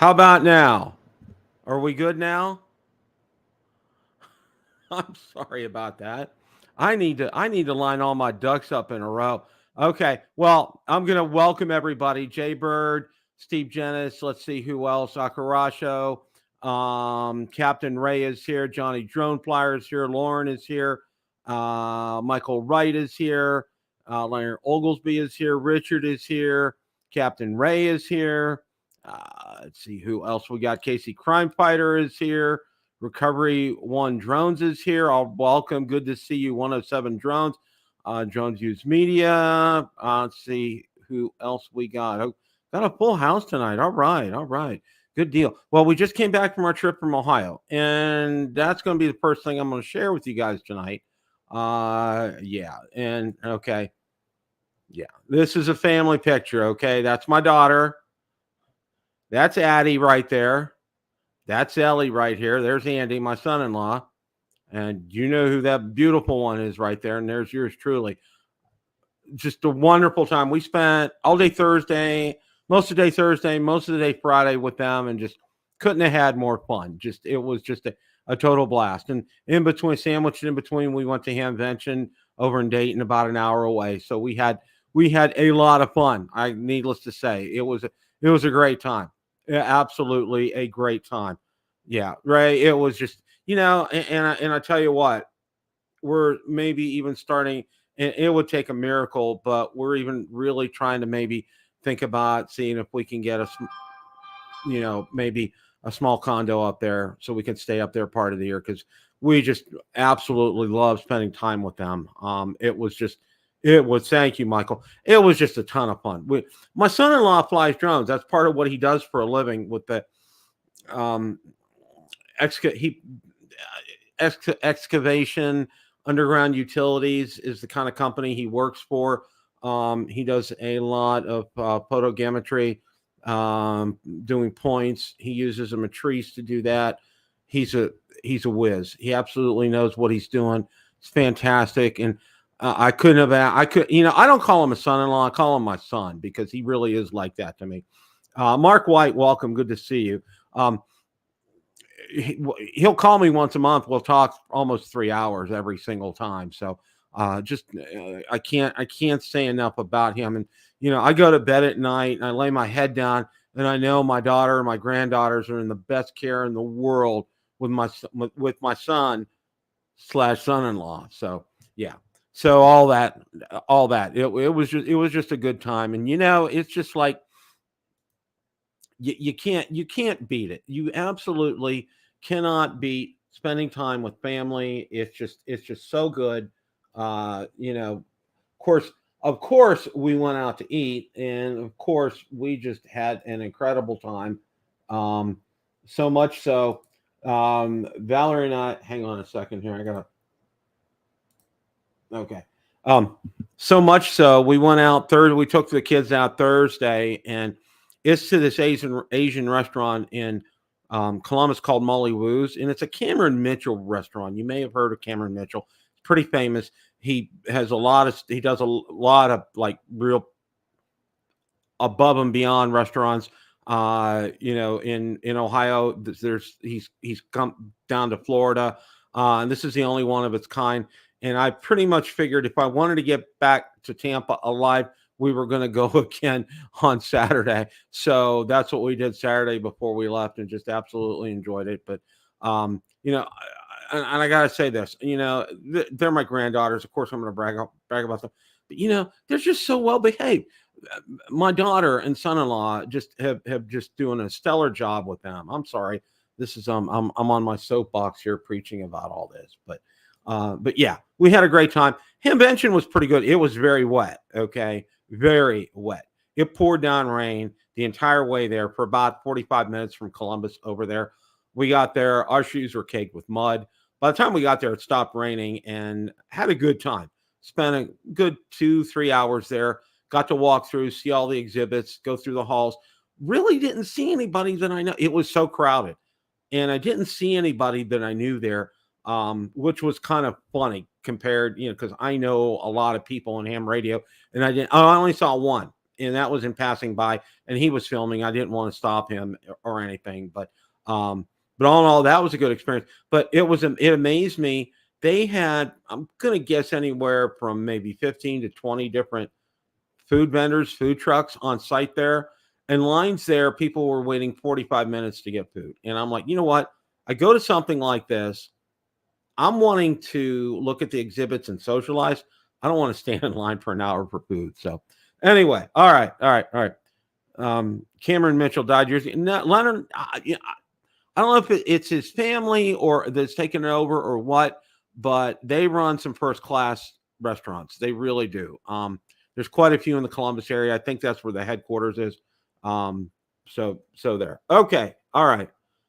How about now? Are we good now? I'm sorry about that. I need to line all my ducks up in a row. Okay. Well, I'm gonna welcome everybody. Jay Bird, Steve Jennis. Let's see who else. Akarasho. Captain Ray is here. Johnny Drone Flyer is here. Lauren is here. Michael Wright is here. Leonard Oglesby is here. Richard is here. Captain Ray is here. Let's see who else we got. Casey Crime Fighter is here. Recovery One Drones is here. I'll welcome. Good to see you. 107 Drones. Drones Use Media. Let's see who else we got. Oh, got a full house tonight. All right. All right. Good deal. Well, we just came back from our trip from Ohio, and that's going to be the first thing I'm going to share with you guys tonight. Yeah. And okay. Yeah. This is a family picture. Okay. That's my daughter. That's Addie right there. That's Ellie right here. There's Andy, my son-in-law. And you know who that beautiful one is right there. And there's yours truly. Just a wonderful time. We spent all day Thursday, most of the day Thursday, most of the day Friday with them, and just couldn't have had more fun. It was just a total blast. And in between, sandwiched in between, we went to Hamvention over in Dayton, about an hour away. So we had a lot of fun. Needless to say, it was a great time. Yeah, absolutely a great time. Yeah, Ray. It was just, and I tell you what, we're maybe even starting, and it would take a miracle, but we're even really trying to maybe think about seeing if we can get maybe a small condo up there so we can stay up there part of the year, because we just absolutely love spending time with them. Thank you, Michael. It was just a ton of fun. My son-in-law flies drones. That's part of what he does for a living with the excavation, underground utilities is the kind of company he works for. He does a lot of photogrammetry, doing points. He uses a matrice to do that. He's a whiz. He absolutely knows what he's doing. It's fantastic. And I don't call him a son-in-law. I call him my son, because he really is like that to me. Mark White, welcome. Good to see you. He'll call me once a month. We'll talk almost 3 hours every single time. So I can't say enough about him. And, I go to bed at night and I lay my head down, and I know my daughter and my granddaughters are in the best care in the world with my son / son-in-law. So, yeah. So all that, it was just a good time. And, it's just like, you can't beat it. You absolutely cannot beat spending time with family. It's just so good. Of course we went out to eat, and of course we just had an incredible time. So much so, Valerie and I, hang on a second here. Okay. So much so we went out Thursday. We took the kids out Thursday, and it's to this Asian restaurant in Columbus called Molly Woo's, and it's a Cameron Mitchell restaurant. You may have heard of Cameron Mitchell. It's pretty famous. He does a lot of like real above and beyond restaurants. In Ohio, he's come down to Florida, and this is the only one of its kind. And I pretty much figured if I wanted to get back to Tampa alive, we were going to go again on Saturday. So that's what we did Saturday before we left, and just absolutely enjoyed it. But, and I got to say this, they're my granddaughters. Of course, I'm going to brag about them. But, they're just so well behaved. My daughter and son-in-law just have just doing a stellar job with them. I'm sorry. This is, I'm on my soapbox here preaching about all this, but yeah, we had a great time. Hamvention was pretty good. It was very wet. Okay. Very wet. It poured down rain the entire way there for about 45 minutes from Columbus over there. We got there. Our shoes were caked with mud. By the time we got there, it stopped raining, and had a good time. Spent a good 2-3 hours there. Got to walk through, see all the exhibits, go through the halls. Really didn't see anybody that I know. It was so crowded, and I didn't see anybody that I knew there. Which was kind of funny compared, because I know a lot of people in ham radio, and I only saw one, and that was in passing by, and he was filming. I didn't want to stop him or anything, but all in all, that was a good experience. But it amazed me. They had, I'm going to guess, anywhere from maybe 15 to 20 different food vendors, food trucks on site there, and lines there. People were waiting 45 minutes to get food. And I'm like, you know what? I go to something like this, I'm wanting to look at the exhibits and socialize. I don't want to stand in line for an hour for food. So anyway, all right. Cameron Mitchell died years ago. No, Leonard, I don't know if it's his family or that's taken it over or what, but they run some first class restaurants. They really do. There's quite a few in the Columbus area. I think that's where the headquarters is. So there. Okay. All right.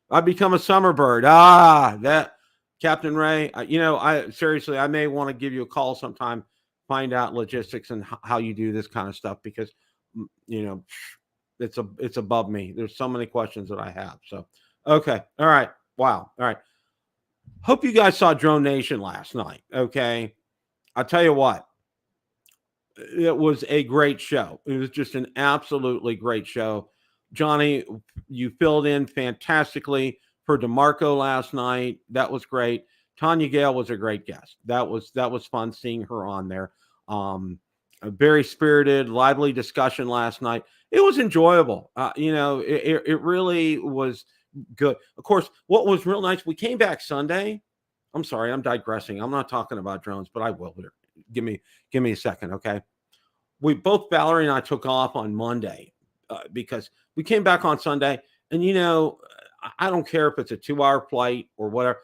I've become a summer bird. That Captain Ray, I seriously, I may want to give you a call sometime, find out logistics and how you do this kind of stuff, because, it's above me. There's so many questions that I have. So, okay. All right. Wow. All right. Hope you guys saw Drone Nation last night. Okay. I'll tell you what, it was a great show. It was just an absolutely great show. Johnny, you filled in fantastically for DeMarco last night. That was great. Tanya Gale was a great guest. That was fun seeing her on there. A very spirited, lively discussion last night. It was enjoyable. It really was good. Of course, what was real nice, we came back Sunday. I'm sorry, I'm digressing. I'm not talking about drones, but I will here. Give me a second, okay? Valerie and I took off on Monday because we came back on Sunday, and I don't care if it's a 2-hour flight or whatever,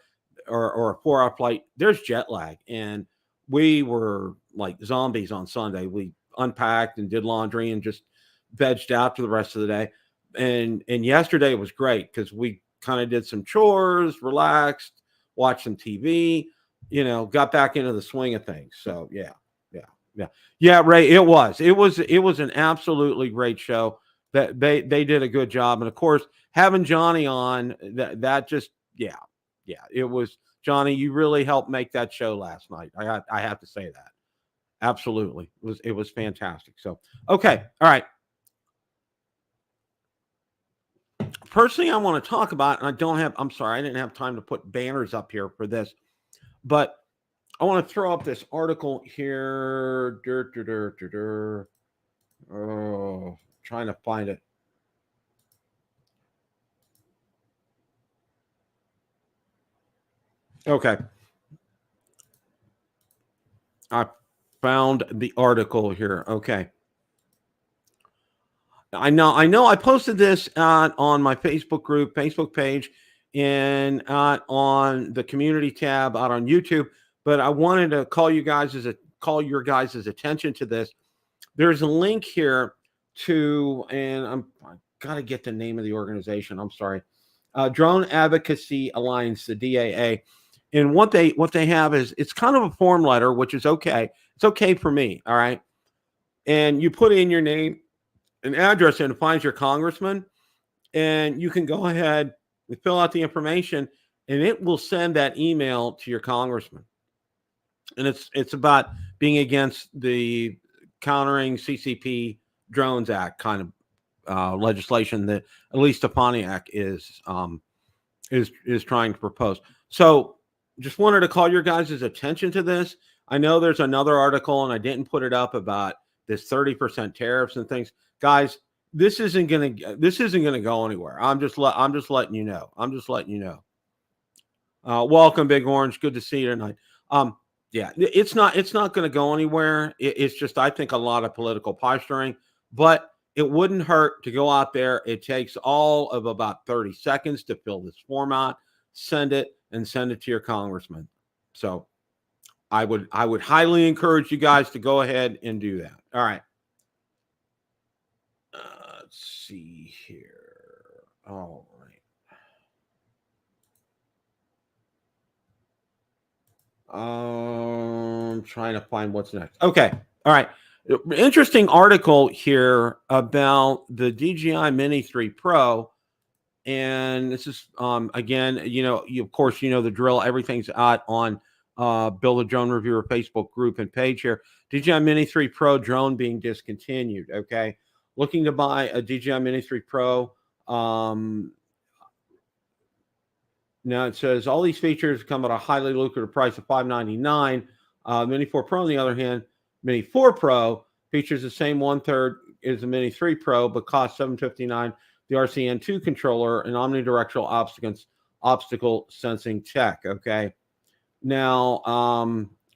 or a 4-hour flight. There's jet lag, and we were like zombies on Sunday. We unpacked and did laundry and just vegged out for the rest of the day. And yesterday was great because we kind of did some chores, relaxed, watched some TV, got back into the swing of things. So yeah, Ray, it was an absolutely great show. That they did a good job. And of course, having Johnny on, that just, it was, Johnny, you really helped make that show last night. I have to say that. Absolutely. It was fantastic. So, okay. All right. First thing I want to talk about, and I'm sorry, I didn't have time to put banners up here for this, but I want to throw up this article here. Oh, trying to find it. Okay. I found the article here. Okay. I know I posted this on my Facebook page, and on the community tab out on YouTube, but I wanted to call your guys' attention to this. There's a link here to, and I got to get the name of the organization. I'm sorry. Drone Advocacy Alliance, the DAA. And what they have is, it's kind of a form letter, which is okay. It's okay for me. All right. And you put in your name and address, and it finds your congressman, and you can go ahead and fill out the information, and it will send that email to your congressman. And it's about being against the Countering CCP Drones Act kind of legislation that at least Stefaniak is trying to propose. So just wanted to call your guys' attention to this. I know there's another article, and I didn't put it up, about this 30% tariffs and things. Guys, this isn't gonna go anywhere. I'm just letting you know. Welcome, Big Orange. Good to see you tonight. Yeah, it's not going to go anywhere. It's just, I think, a lot of political posturing, but it wouldn't hurt to go out there. It takes all of about 30 seconds to fill this form out, send it to your congressman. So I would highly encourage you guys to go ahead and do that. All right. Let's see here. All right. I'm trying to find what's next. Okay. All right. Interesting article here about the DJI Mini 3 Pro. And this is, again, of course, the drill. Everything's out on Bill the Drone Reviewer Facebook group and page here. DJI Mini 3 Pro drone being discontinued. Okay. looking to buy a DJI Mini 3 Pro. Now it says all these features come at a highly lucrative price of $599. Mini 4 Pro, on the other hand, Mini 4 Pro features the same 1/3 as the Mini 3 Pro, but costs $759. The RC N2 controller and omnidirectional obstacle sensing tech. Okay. Now,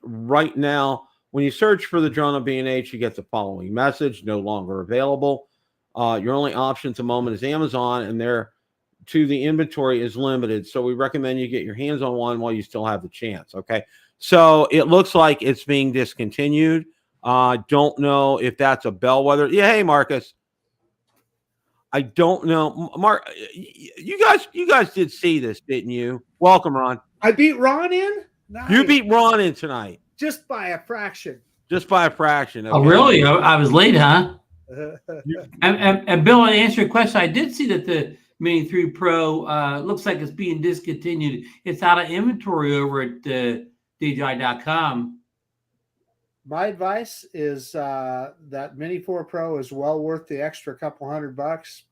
right now, when you search for the drone on B&H, you get the following message: no longer available. Your only option at the moment is Amazon, and the inventory is limited. So we recommend you get your hands on one while you still have the chance. Okay. So it looks like it's being discontinued. Don't know if that's a bellwether. Yeah. Hey, Marcus. I don't know. Mark, you guys did see this, didn't you? Welcome, Ron. I beat Ron in? Nice. You beat Ron in tonight. Just by a fraction. Just by a fraction. Okay. Oh, really? I was late, huh? and Bill, to answer your question, I did see that the Mini 3 Pro looks like it's being discontinued. It's out of inventory over at DJI.com. My advice is that Mini 4 Pro is well worth the extra couple $100.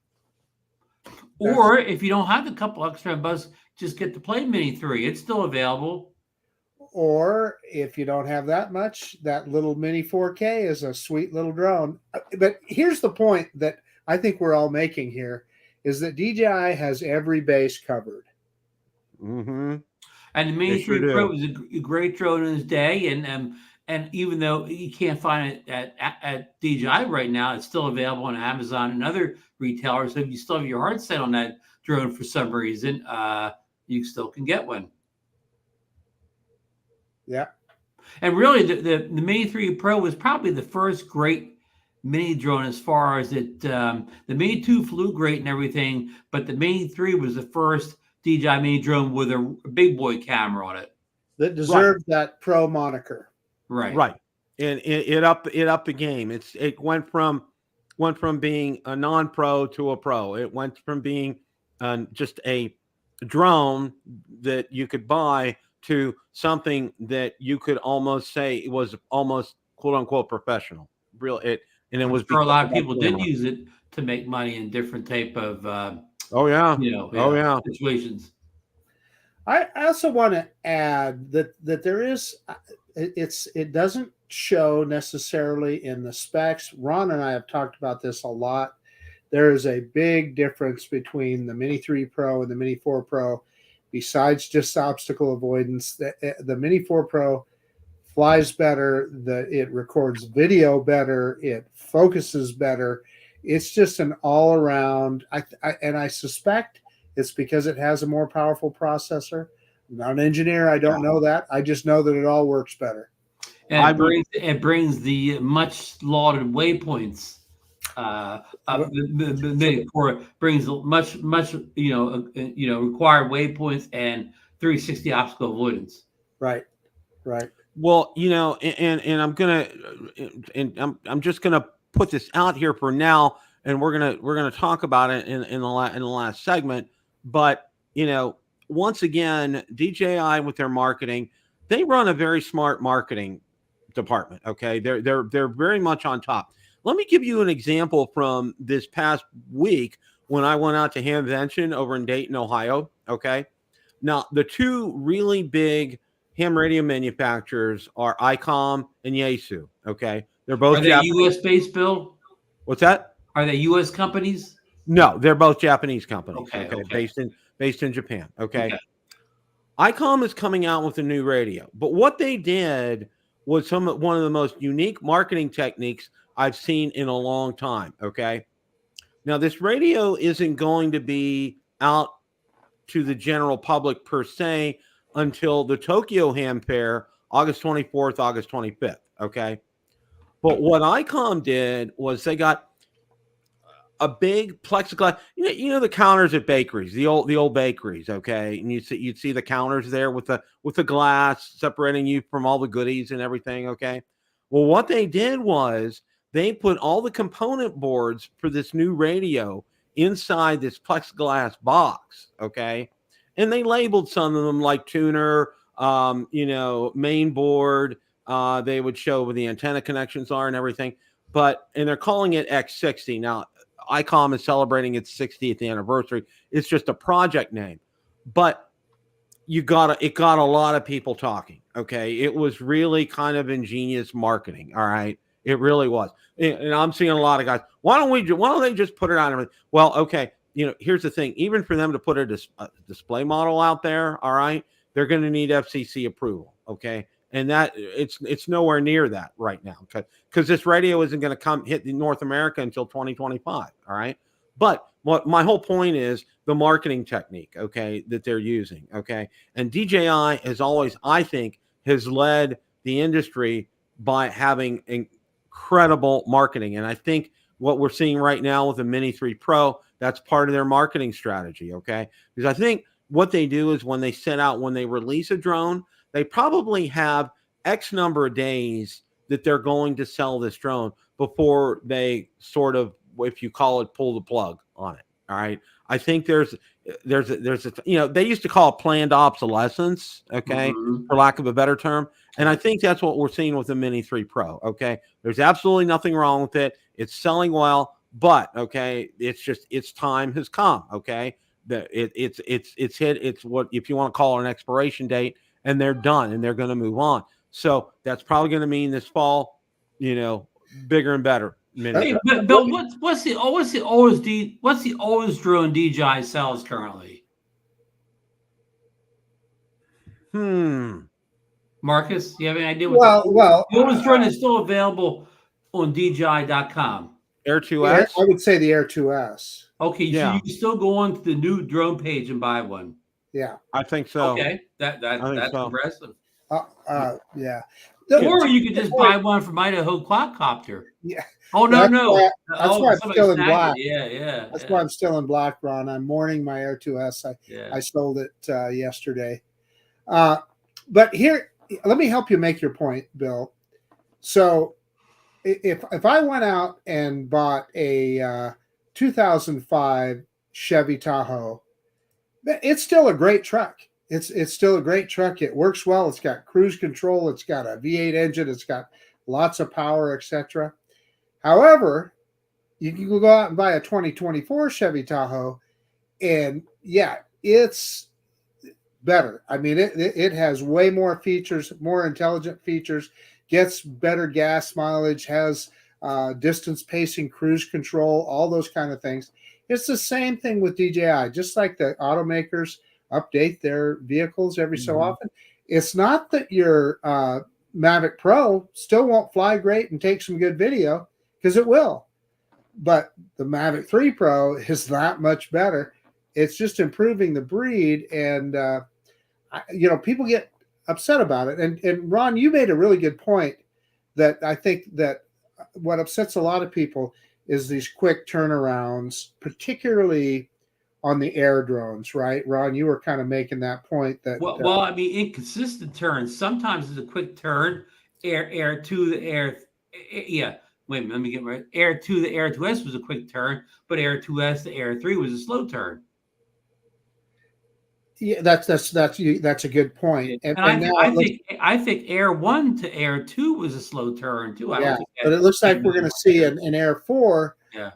Or if you don't have the couple extra bucks, just get the plain Mini 3. It's still available. Or if you don't have that much, that little Mini 4K is a sweet little drone. But here's the point that I think we're all making here is that DJI has every base covered. Mm-hmm. And the Mini 3 Pro was a great drone in its day, and even though you can't find it at DJI right now, it's still available on Amazon and other retailers. So if you still have your heart set on that drone for some reason, you still can get one. Yeah. And really, the Mini 3 Pro was probably the first great mini drone as far as it. The Mini 2 flew great and everything, but the Mini 3 was the first DJI mini drone with a big boy camera on it that deserved that Pro moniker. Right. And it upped the game. It went from being a non-pro to a pro. It went from being just a drone that you could buy to something that you could almost say it was almost quote unquote professional. And it was for a lot of people did use it to make money in different type of situations. I also want to add that there is it doesn't show necessarily in the specs. Ron and I have talked about this a lot. There is a big difference between the Mini 3 Pro and the Mini 4 Pro. Besides just obstacle avoidance, the Mini 4 Pro flies better. It records video better. It focuses better. It's just an all around. And I suspect it's because it has a more powerful processor. I'm not an engineer. I don't know that. I just know that it all works better. And it brings the much lauded waypoints. Brings much required waypoints and 360 obstacle avoidance. Right. Well, I'm just gonna put this out here for now, and we're gonna talk about it in the last segment. But once again, DJI with their marketing, they run a very smart marketing department. Okay, they're very much on top. Let me give you an example from this past week when I went out to Hamvention over in Dayton, Ohio. Okay. Now, the two really big ham radio manufacturers are ICOM and Yaesu. Okay. They're both Are they U.S. based, Bill? What's that? Are they U.S. companies? No, they're both Japanese companies. Okay. Based in Japan. Okay. ICOM is coming out with a new radio. But what they did was one of the most unique marketing techniques I've seen in a long time. Okay. Now, this radio isn't going to be out to the general public per se until the Tokyo Ham Fair, August 24th, August 25th. Okay. But what ICOM did was they got a big plexiglass, the counters at bakeries, the old bakeries. Okay. And you'd see the counters there with the glass separating you from all the goodies and everything. Okay. Well, what they did was they put all the component boards for this new radio inside this plexiglass box, okay? And they labeled some of them like tuner, main board. They would show where the antenna connections are and everything. and they're calling it X60. Now, ICOM is celebrating its 60th anniversary. It's just a project name, but it got a lot of people talking. Okay. It was really kind of ingenious marketing. All right. It really was. And I'm seeing a lot of guys, why don't they just put it on everything? Well, okay. Here's the thing. Even for them to put a display model out there, all right, they're going to need FCC approval. Okay. And that it's nowhere near that right now. Okay. Because this radio isn't going to hit North America until 2025. All right. But what my whole point is the marketing technique, okay, that they're using, okay? And DJI has always, I think, has led the industry by having incredible marketing. And I think what we're seeing right now with the Mini 3 Pro, that's part of their marketing strategy, okay? Because I think what they do is when they release a drone, they probably have X number of days that they're going to sell this drone before they sort of, if you call it, pull the plug on it. All right. I think there's they used to call it planned obsolescence. Okay. For lack of a better term. And I think that's what we're seeing with the Mini 3 Pro. Okay. There's absolutely nothing wrong with it. It's selling well, but okay. It's just, its time has come. Okay. It's hit. It's what, if you want to call it, an expiration date, and they're done and they're going to move on. So that's probably going to mean this fall, bigger and better. Hey, but Bill, what's the oldest drone DJI sells currently? Marcus, you have any idea? Well, the oldest drone is still available on DJI.com. Air 2S. I would say the Air 2S. Okay, yeah. So you can still go on to the new drone page and buy one. Yeah, I think so. Okay, that's impressive. Yeah. Or you could just buy one from Idaho Quadcopter. Yeah. Oh no, that's why I'm still in black. Yeah. That's why I'm still in black, Ron. I'm mourning my Air 2S. I sold it yesterday. But here, let me help you make your point, Bill. So, if I went out and bought a 2005 Chevy Tahoe, it's still a great truck. It's still a great truck. It works well. It's got cruise control. It's got a V8 engine. It's got lots of power, etc. However, you can go out and buy a 2024 Chevy Tahoe, and yeah, it's better. I mean, it has way more features, more intelligent features, gets better gas mileage, has distance pacing, cruise control, all those kind of things. It's the same thing with DJI. Just like the automakers update their vehicles every so often, it's not that your Mavic Pro still won't fly great and take some good video, because it will, but the Mavic 3 Pro is that much better. It's just improving the breed, and people get upset about it. And Ron, you made a really good point that I think that what upsets a lot of people is these quick turnarounds, particularly on the air drones, right? Ron, you were kind of making that point that well, I mean, inconsistent turns. Sometimes it's a quick turn, air to the air. Yeah. Wait a minute, let me get right. Air 2 the Air 2S was a quick turn, but Air 2S the Air 3 was a slow turn. Yeah, that's a good point. And I think Air 1 to Air 2 was a slow turn too. Yeah, but it looks like we're going to see an Air 4. Yeah.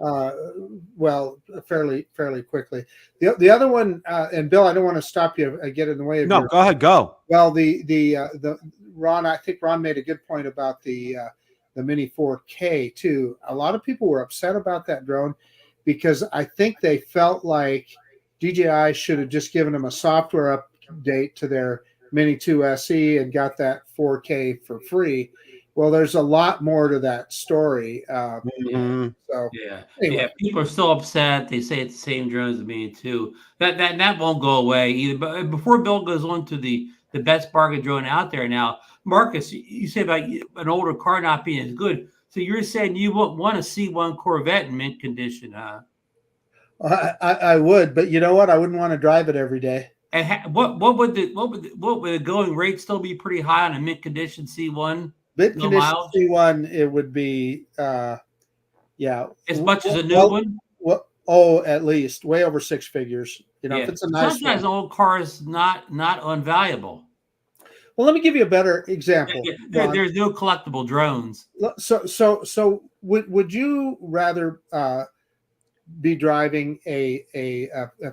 Fairly quickly. The other one, and Bill, I don't want to stop you. I get in the way of go ahead, go. Well, the Ron, I think Ron made a good point about the Mini 4K too. A lot of people were upset about that drone because I think they felt like DJI should have just given them a software update to their Mini 2 SE and got that 4K for free. Well, there's a lot more to that story. So anyway. People are still upset. They say it's the same drone as the Mini 2. That won't go away either. But before Bill goes on to the best bargain drone out there now, Marcus, you say about an older car not being as good. So you're saying you wouldn't want to see one Corvette in mint condition, huh? I would, but you know what? I wouldn't want to drive it every day. And what would the going rate still be pretty high on a mint condition C1? Mint condition C1, it would be as much as a new one. Well, at least way over six figures. If it's a nice sometimes one. an old car is not unvaluable. Well, let me give you a better example. There's no collectible drones. So would you rather be driving a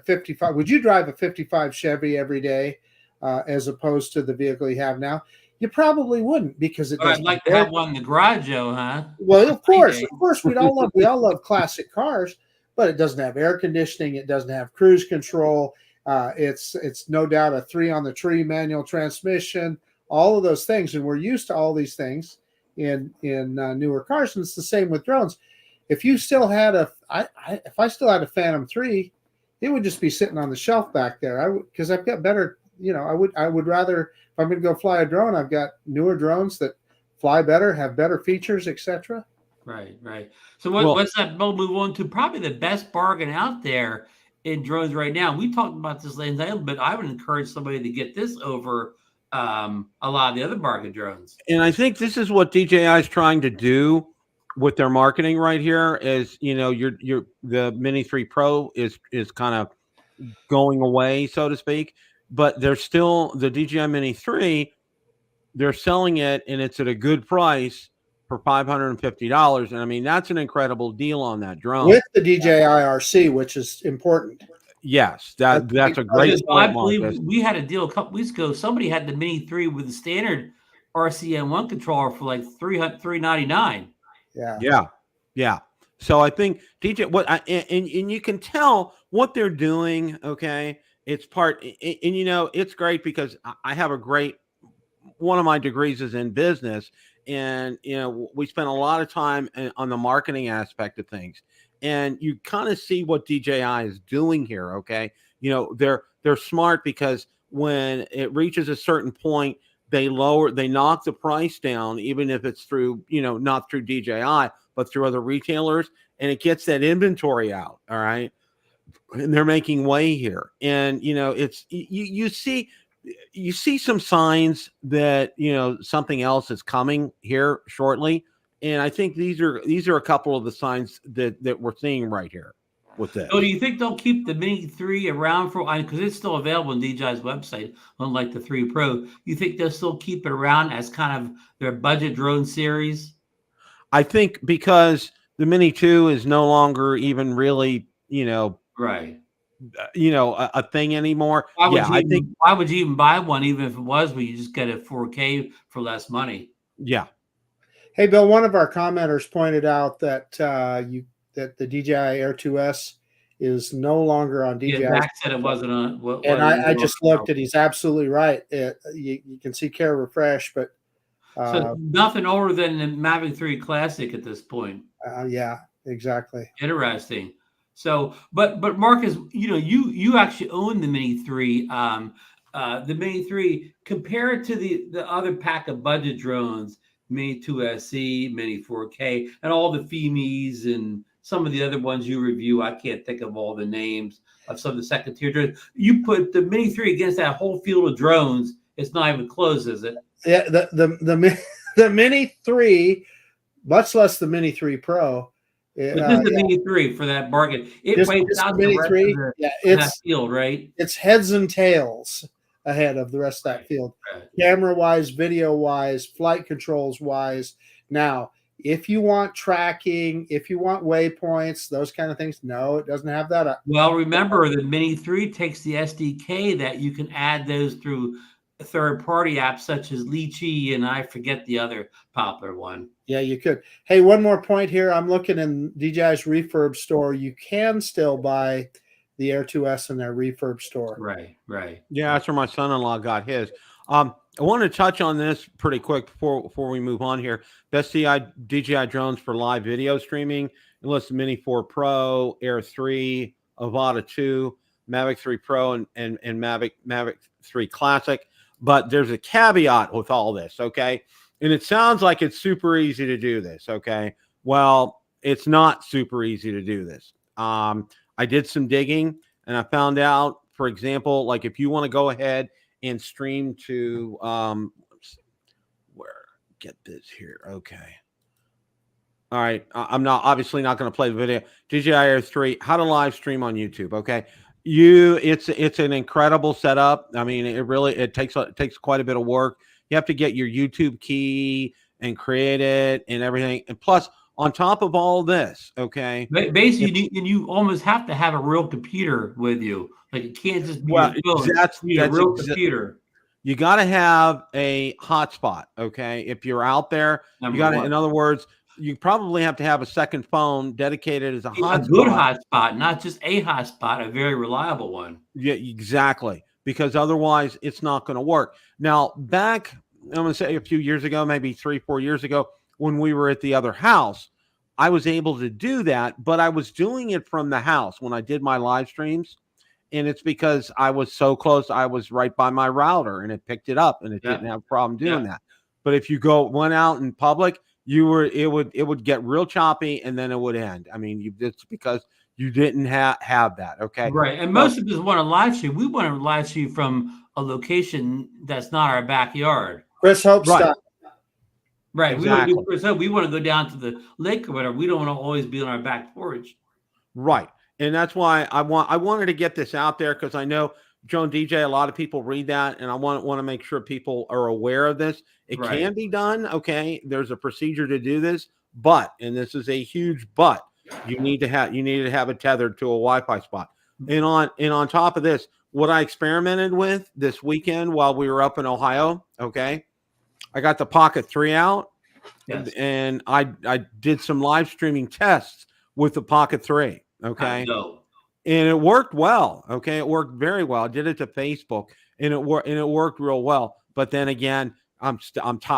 55? Would you drive a 55 Chevy every day as opposed to the vehicle you have now? You probably wouldn't, because I'd like to have one in the garage, though, huh? Well, of course, we all love classic cars, but it doesn't have air conditioning. It doesn't have cruise control. It's no doubt a 3-on-the-tree manual transmission. All of those things, and we're used to all these things in newer cars. And it's the same with drones. If you still had if I still had a Phantom 3, it would just be sitting on the shelf back there. Because I've got better. I would rather, if I'm going to go fly a drone, I've got newer drones that fly better, have better features, etc. Right. So what's that? We'll move on to probably the best bargain out there in drones right now. We talked about this last night, but I would encourage somebody to get this over a lot of the other bargain drones. And I think this is what DJI is trying to do with their marketing right here. Is the Mini 3 Pro is kind of going away, so to speak. But there's still the DJI Mini 3. They're selling it, and it's at a good price for $550. And I mean, that's an incredible deal on that drone with the DJI RC, which is important. Yes, that's a great point. I believe we had a deal a couple weeks ago. Somebody had the Mini 3 with the standard RC N1 controller for like $399. Yeah. So I think DJ, and you can tell what they're doing. Okay, it's part, and it's great because I have one of my degrees is in business, and we spend a lot of time on the marketing aspect of things, and you kind of see what DJI is doing here. Okay, they're smart, because when it reaches a certain point, they knock the price down, even if it's through, not through DJI, but through other retailers, and it gets that inventory out. All right. And they're making way here. And, it's, you see some signs that, something else is coming here shortly. And I think these are a couple of the signs that we're seeing right here with this. So do you think they'll keep the Mini 3 around because it's still available on DJI's website, unlike the 3 Pro? You think they'll still keep it around as kind of their budget drone series? I think because the Mini 2 is no longer even really, right. A thing anymore. Why would you even buy one, even if it was, where you just get a 4K for less money? Yeah. Hey, Bill, one of our commenters pointed out that that the DJI Air 2S is no longer on DJI. Yeah, Zach said it wasn't on. And I just looked, and he's absolutely right. You can see care refresh, but so nothing older than the Mavic 3 Classic at this point. Yeah, exactly. Interesting. So, but Marcus, you actually own the Mini 3. The Mini 3 compared to the other pack of budget drones, Mini 2 SE, Mini 4K, and all the FEMIs and some of the other ones you review. I can't think of all the names of some of the second tier drones. You put the Mini 3 against that whole field of drones. It's not even close, is it? Yeah, the Mini 3, much less the Mini 3 Pro. But this is the Mini 3 for that bargain. It wipes out the rest 3, of that field, right? It's heads and tails ahead of the rest of that field. Right. Camera-wise, video-wise, flight controls-wise. Now, if you want tracking, if you want waypoints, those kind of things, no, it doesn't have that. Well, remember, the Mini 3 takes the SDK that you can add those through third-party apps such as Lychee, and I forget the other popular one. Yeah, you could. Hey, one more point here. I'm looking in DJI's refurb store. You can still buy the Air 2S in their refurb store. Right. Yeah, that's where my son-in-law got his. I want to touch on this pretty quick before we move on here. Best DJI drones for live video streaming. It lists Mini 4 Pro, Air 3, Avata 2, Mavic 3 Pro, and Mavic 3 Classic. But there's a caveat with all this, okay? And it sounds like it's super easy to do this, okay? Well, it's not super easy to do this. I did some digging, and I found out, for example, like if you want to go ahead and stream to get this here, okay. All right, I'm obviously not going to play the video. DJI Air 3, how to live stream on YouTube, okay? It's an incredible setup. I mean, it takes quite a bit of work. You have to get your YouTube key and create it and everything. And plus, on top of all this, okay. Basically, you almost have to have a real computer with you. Like it can't just be your phone. That's a real computer. You got to have a hotspot, okay? If you're out there, you got to. In other words, you probably have to have a second phone dedicated as a hotspot. A good hotspot, not just a hotspot, a very reliable one. Yeah, exactly. Because otherwise, it's not going to work. Now, back, I'm going to say a few years ago, maybe 3-4 years ago, when we were at the other house, I was able to do that, but I was doing it from the house when I did my live streams. And it's because I was so close. I was right by my router and it picked it up and it didn't have a problem doing that. But if you went out in public, it would get real choppy and then it would end. I mean, it's because you didn't have that. Okay. Right. And most of us want to live stream. We want to live stream from a location that's not our backyard. Chris Hope stuff. Right. Exactly. We want to go down to the lake or whatever. We don't want to always be on our back porch. Right. And that's why I wanted to get this out there, because I know, Joan DJ, a lot of people read that, and I want to make sure people are aware of this. It can be done. Okay. There's a procedure to do this, but, and this is a huge but, you need to have it tethered to a Wi-Fi spot. And on top of this, what I experimented with this weekend while we were up in Ohio, okay, I got the Pocket 3 out, and I did some live streaming tests with the Pocket 3. Okay. And it worked well. Okay. It worked very well. I did it to Facebook and it worked real well. But then again, I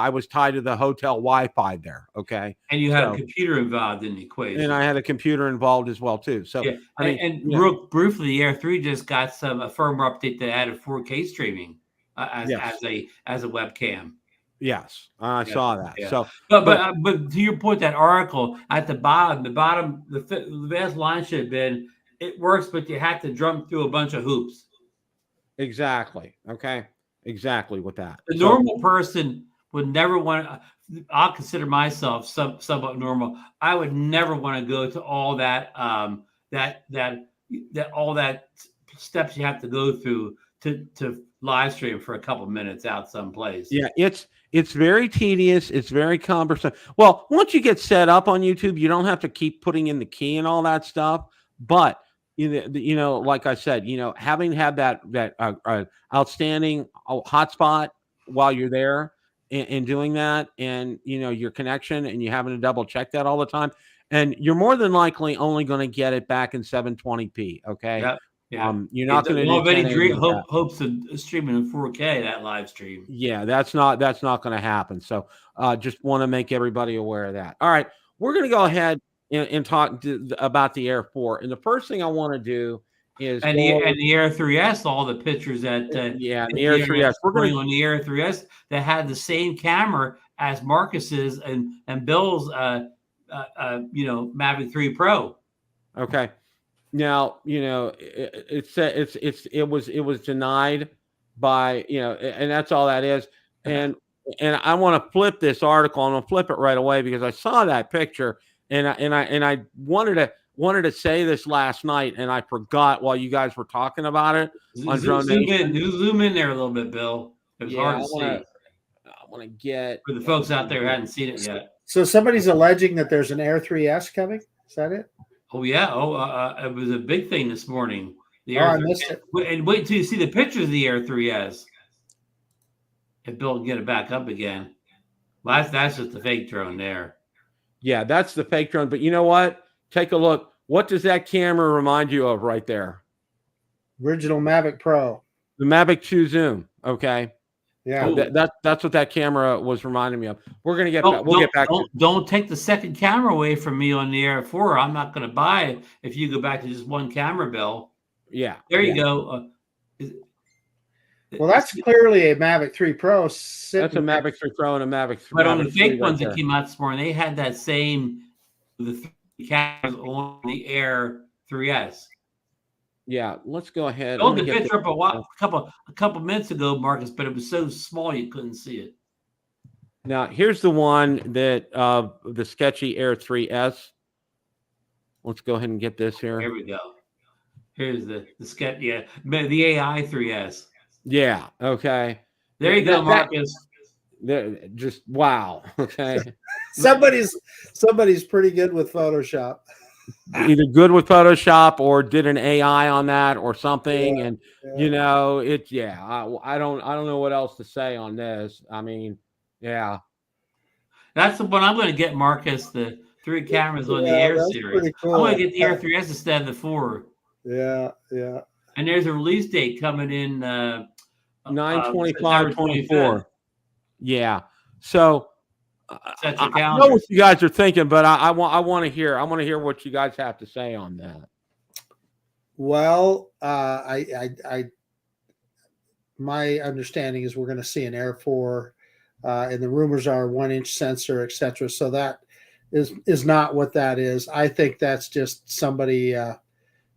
was tied to the hotel Wi-Fi there. Okay. And you had a computer involved in the equation. And I had a computer involved as well too. So real briefly, the Air 3 just got a firmware update that added 4K streaming as a webcam. Yes, I saw that. Yeah. So, but to your point, that article at the bottom, the best line should have been, it works, but you have to jump through a bunch of hoops. Exactly. Okay. Exactly with that. The normal person would never want to. I'll consider myself somewhat normal. I would never want to go to all that all that steps you have to go through to live stream for a couple minutes out someplace. Yeah, it's very tedious. It's very cumbersome. Well, once you get set up on YouTube, you don't have to keep putting in the key and all that stuff. But you know, like I said, having had that outstanding hotspot while you're there and doing that, and your connection, and you having to double check that all the time, and you're more than likely only going to get it back in 720p. Okay. Yeah. Yeah. You're not going to already hopes of streaming in 4K that live stream. Yeah, that's not going to happen. So just want to make everybody aware of that. All right, we're going to go ahead and talk about the Air 4. And the first thing I want to do is the Air 3S. All the pictures that the Air 3S. We're going on the Air 3S that had the same camera as Marcus's and Bill's Mavic 3 Pro. Okay. Now, it was denied by, and that's all that is. And I want to flip this article. I'm going to flip it right away because I saw that picture and I wanted to say this last night and I forgot while you guys were talking about it. Zoom in there a little bit, Bill. It was hard to see. I want to get for the folks out there who hadn't seen it yet. So somebody's alleging that there's an Air 3S coming. Is that it? Oh yeah! It was a big thing this morning. I missed it. And wait till you see the pictures of the Air 3S. If Bill can get it back up again, well, that's just the fake drone there. Yeah, that's the fake drone. But you know what? Take a look. What does that camera remind you of right there? Original Mavic Pro. The Mavic 2 Zoom. Okay. Yeah, that's what that camera was reminding me of. We're gonna get back. We'll get back. Don't take the second camera away from me on the Air 4. I'm not going to buy it if you go back to just one camera, Bill. Yeah, there you go. Well, that's clearly a Mavic 3 Pro. That's a Mavic 3 Pro and a Mavic 3. But on the fake ones that came out this morning, they had that same the 3 cameras on the Air 3S. Yeah, let's go ahead. Look at the picture up a couple minutes ago, Marcus, but it was so small you couldn't see it. Now here's the one that the sketchy Air 3S. Let's go ahead and get this here. Here we go. Here's the sketch. Yeah, the AI 3S. Yeah. Okay. There you go, Marcus. They're just wow. Okay. Somebody's pretty good with Photoshop. Either good with Photoshop or did an AI on that or something. Yeah, And yeah. I don't know what else to say on this. I mean, yeah. That's the one I'm going to get, Marcus. The 3 cameras on the Air that's series. pretty cool. I'm going to get the Air 3S instead of the 4. Yeah. And there's a release date coming in 9/25/24. Yeah. So set your I know calendars. what you guys are thinking, but I want to hear what you guys have to say on that. Well, my understanding is we're going to see an Air 4, and the rumors are 1-inch sensor, etc. So that is not what that is. I think that's just somebody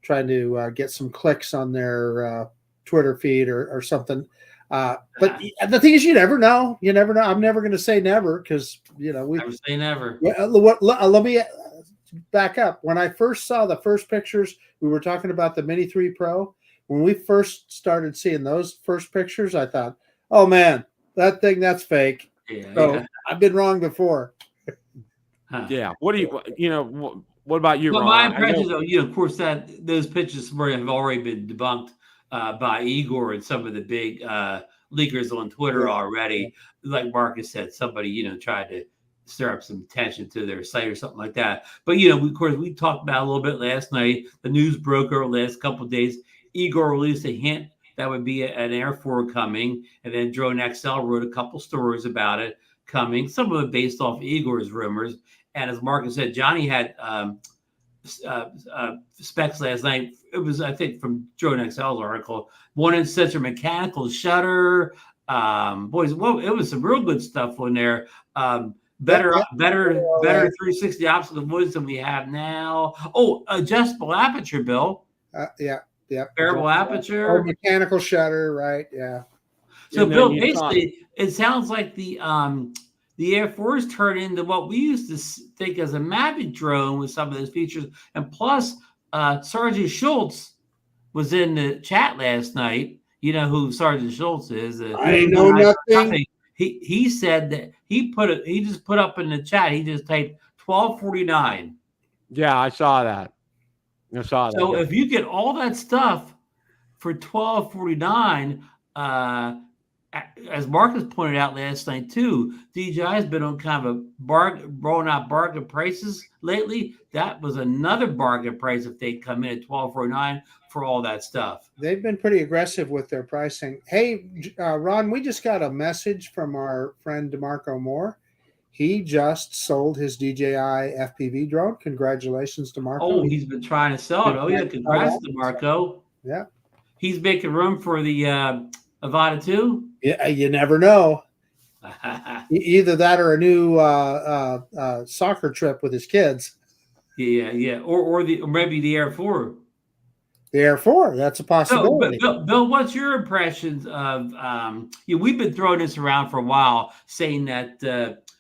trying to get some clicks on their Twitter feed or something. But the thing is, you never know. You never know. I'm never going to say never because we never say never. Let me back up. When I first saw the first pictures, we were talking about the Mini 3 Pro. When we first started seeing those first pictures, I thought, "Oh man, that's fake." Yeah, so I've been wrong before. Yeah. What do what about you, Well, Ron? my impression, though, of course, that those pictures have already been debunked by Igor and some of the big leakers on Twitter already. Like Marcus said, somebody tried to stir up some tension to their site or something like that. But of course, we talked about it a little bit last night. The news broke over the last couple of days. Igor released a hint that would be an Air 4 coming, and then Drone XL wrote a couple stories about it coming. Some of it based off Igor's rumors. And as Marcus said, Johnny had specs last night. It was, I think, from Drone XL's article. 1-inch sensor, mechanical shutter. Boys, well, it was some real good stuff on there. Better 360 optical avoidance than we have now. Oh, adjustable aperture, Bill. Yeah. Variable aperture. Mechanical shutter, right? Yeah. So, Bill, basically, it sounds like the Air 4s turned into what we used to think as a Mavic drone with some of those features. And plus, Sergeant Schultz was in the chat last night. You know who Sergeant Schultz is? I know nothing. He said that he just put up in the chat. He just typed 1249. Yeah, I saw that. So if you get all that stuff for 1249, as Marcus pointed out last night too, DJI has been on kind of a rolling out bargain prices lately. That was another bargain price if they come in at 1249 for all that stuff. They've been pretty aggressive with their pricing. Hey, Ron, we just got a message from our friend DeMarco Moore. He just sold his DJI FPV drone. Congratulations, DeMarco. Oh, he's been trying to sell it. Oh, yeah, congrats, DeMarco. Yeah. He's making room for the Avata 2? Yeah, you never know. Either that or a new soccer trip with his kids. Yeah. Or maybe the Air 4. The Air 4, that's a possibility. Bill, what's your impressions of we've been throwing this around for a while, saying that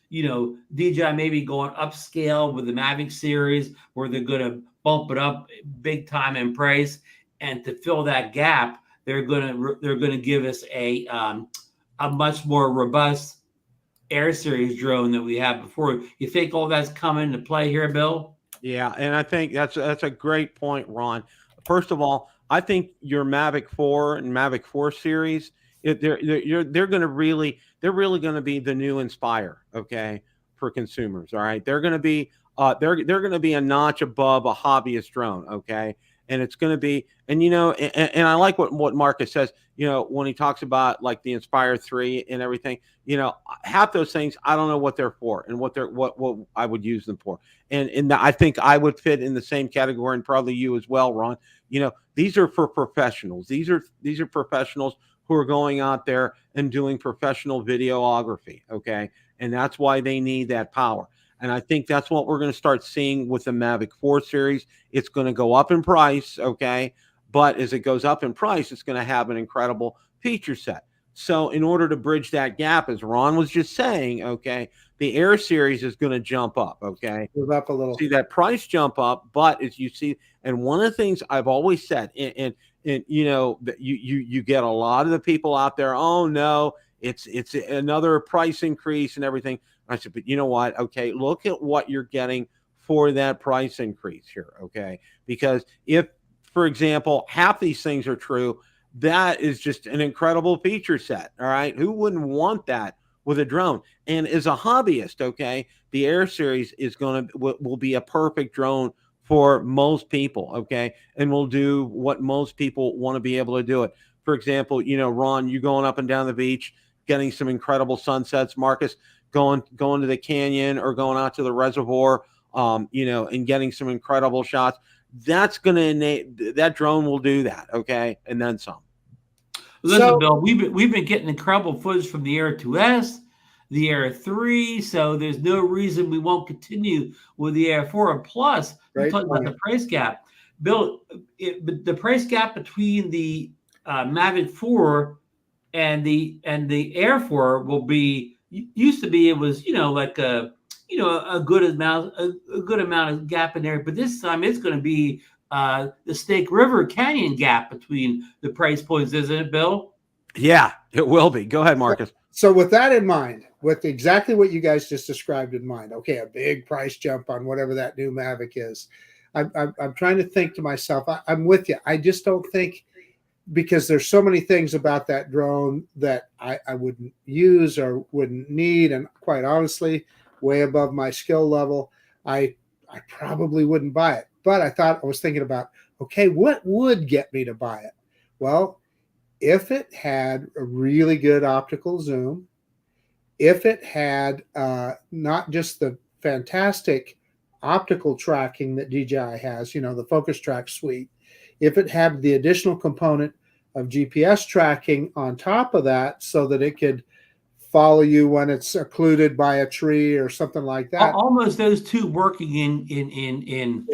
DJI may be going upscale with the Mavic series, where they're going to bump it up big time in price, and to fill that gap, they're going to give us a much more robust Air series drone than we had before. You think all that's coming into play here, Bill? Yeah, and I think that's a great point, Ron. First of all, I think your Mavic 4 and Mavic 4 series, they're really going to be the new Inspire, okay, for consumers. All right, they're going to be they're going to be a notch above a hobbyist drone, okay, and it's going to be, and I like what Marcus says, when he talks about like the Inspire 3 and everything, half those things I don't know what they're for and what I would use them for, and I think I would fit in the same category, and probably you as well, Ron. These are for professionals. These are professionals who are going out there and doing professional videography, okay? And that's why they need that power. And I think that's what we're going to start seeing with the Mavic 4 series. It's going to go up in price, okay? But as it goes up in price, it's going to have an incredible feature set. So in order to bridge that gap, as Ron was just saying, okay, the Air series is going to jump up, okay? Move up a little. See that price jump up, but as you see, and one of the things I've always said, and you get a lot of the people out there, oh no, It's another price increase and everything. I said, but you know what? Okay, look at what you're getting for that price increase here. Okay, because if, for example, half these things are true, that is just an incredible feature set. All right, who wouldn't want that with a drone? And as a hobbyist, okay, the Air series will be a perfect drone for most people. Okay, and will do what most people want to be able to do it. For example, Ron, you going up and down the beach, getting some incredible sunsets. Marcus, going to the canyon or going out to the reservoir, and getting some incredible shots. That's that drone will do that. Okay, and then some. Listen, Bill, we've been getting incredible footage from the Air 2S, the Air 3, so there's no reason we won't continue with the Air 4. And plus, we talked about the price gap. Bill, the price gap between the Mavic 4 and the Air 4 will be, used to be, it was like a good amount of gap in there, but this time it's going to be the Snake River Canyon gap between the price points, isn't it, Bill? Yeah, it will be. Go ahead, Marcus. So with that in mind, with exactly what you guys just described in mind, okay, a big price jump on whatever that new Mavic is. I'm trying to think to myself, I'm with you. I just don't think, because there's so many things about that drone that I wouldn't use or wouldn't need. And quite honestly, way above my skill level, I probably wouldn't buy it. But I was thinking about, okay, what would get me to buy it? Well, if it had a really good optical zoom, if it had not just the fantastic optical tracking that DJI has, the focus track suite, if it had the additional component of GPS tracking on top of that, so that it could follow you when it's occluded by a tree or something like that. Almost those two working in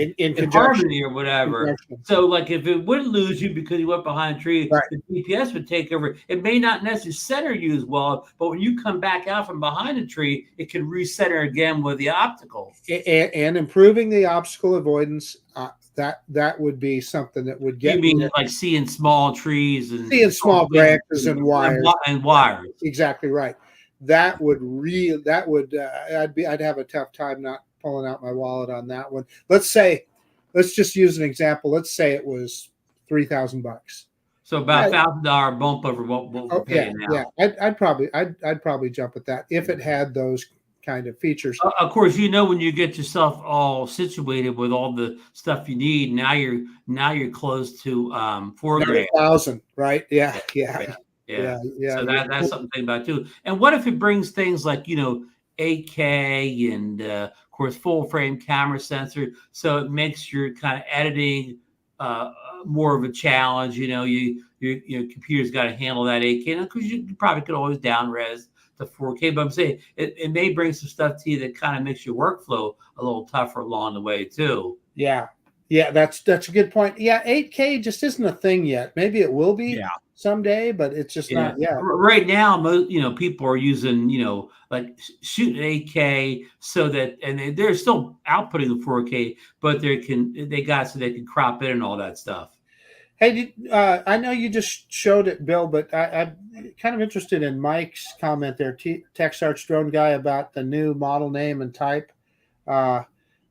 harmony or whatever. So like if it wouldn't lose you because you went behind a tree, right, the GPS would take over. It may not necessarily center you as well, but when you come back out from behind a tree, it can recenter again with the optical. And improving the obstacle avoidance, that would be something that would get. You mean like seeing small trees and seeing small branches and wires and wires? Exactly right. I'd have a tough time not pulling out my wallet on that one. Let's just use an example. Let's say it was $3,000. So about $1,000 bump over what we're paying now. Yeah, I'd probably jump at that if it had those kind of features. Of course, when you get yourself all situated with all the stuff you need, now you're close to $4,000, right? Yeah. So that's something to think about too. And what if it brings things like 8K and of course full frame camera sensor, so it makes your kind of editing more of a challenge. Your computer's got to handle that 8K, because you probably could always down res to 4K, but I'm saying it may bring some stuff to you that kind of makes your workflow a little tougher along the way too. Yeah, that's a good point. Yeah, 8K just isn't a thing yet. Maybe it will be someday, but it's just not yet. Right now, most people are using like shooting 8K so that, and they're still outputting the 4K, but they can crop it and all that stuff. Hey, I know you just showed it, Bill, but I'm kind of interested in Mike's comment there, TechSarch Drone Guy, about the new model name and type.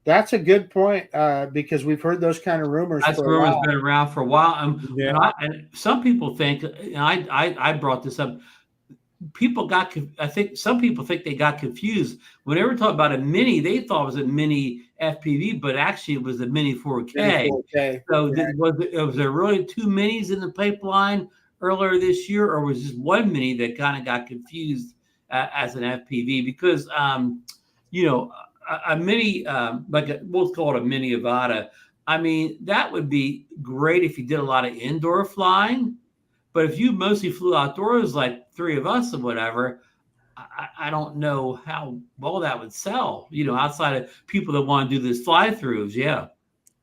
That's a good point, because we've heard those kind of rumors. That's rumors been around for a while. And some people think, and I brought this up, some people think they got confused. Whenever talking about a Mini, they thought it was a Mini FPV, but actually it was a Mini 4K. So was there really two Minis in the pipeline earlier this year, or was just one Mini that kind of got confused as an FPV? Because a Mini, we'll call it a Mini Avata. I mean, that would be great if you did a lot of indoor flying. But if you mostly flew outdoors, like three of us or whatever, I don't know how well that would sell, outside of people that want to do this fly-throughs. Yeah.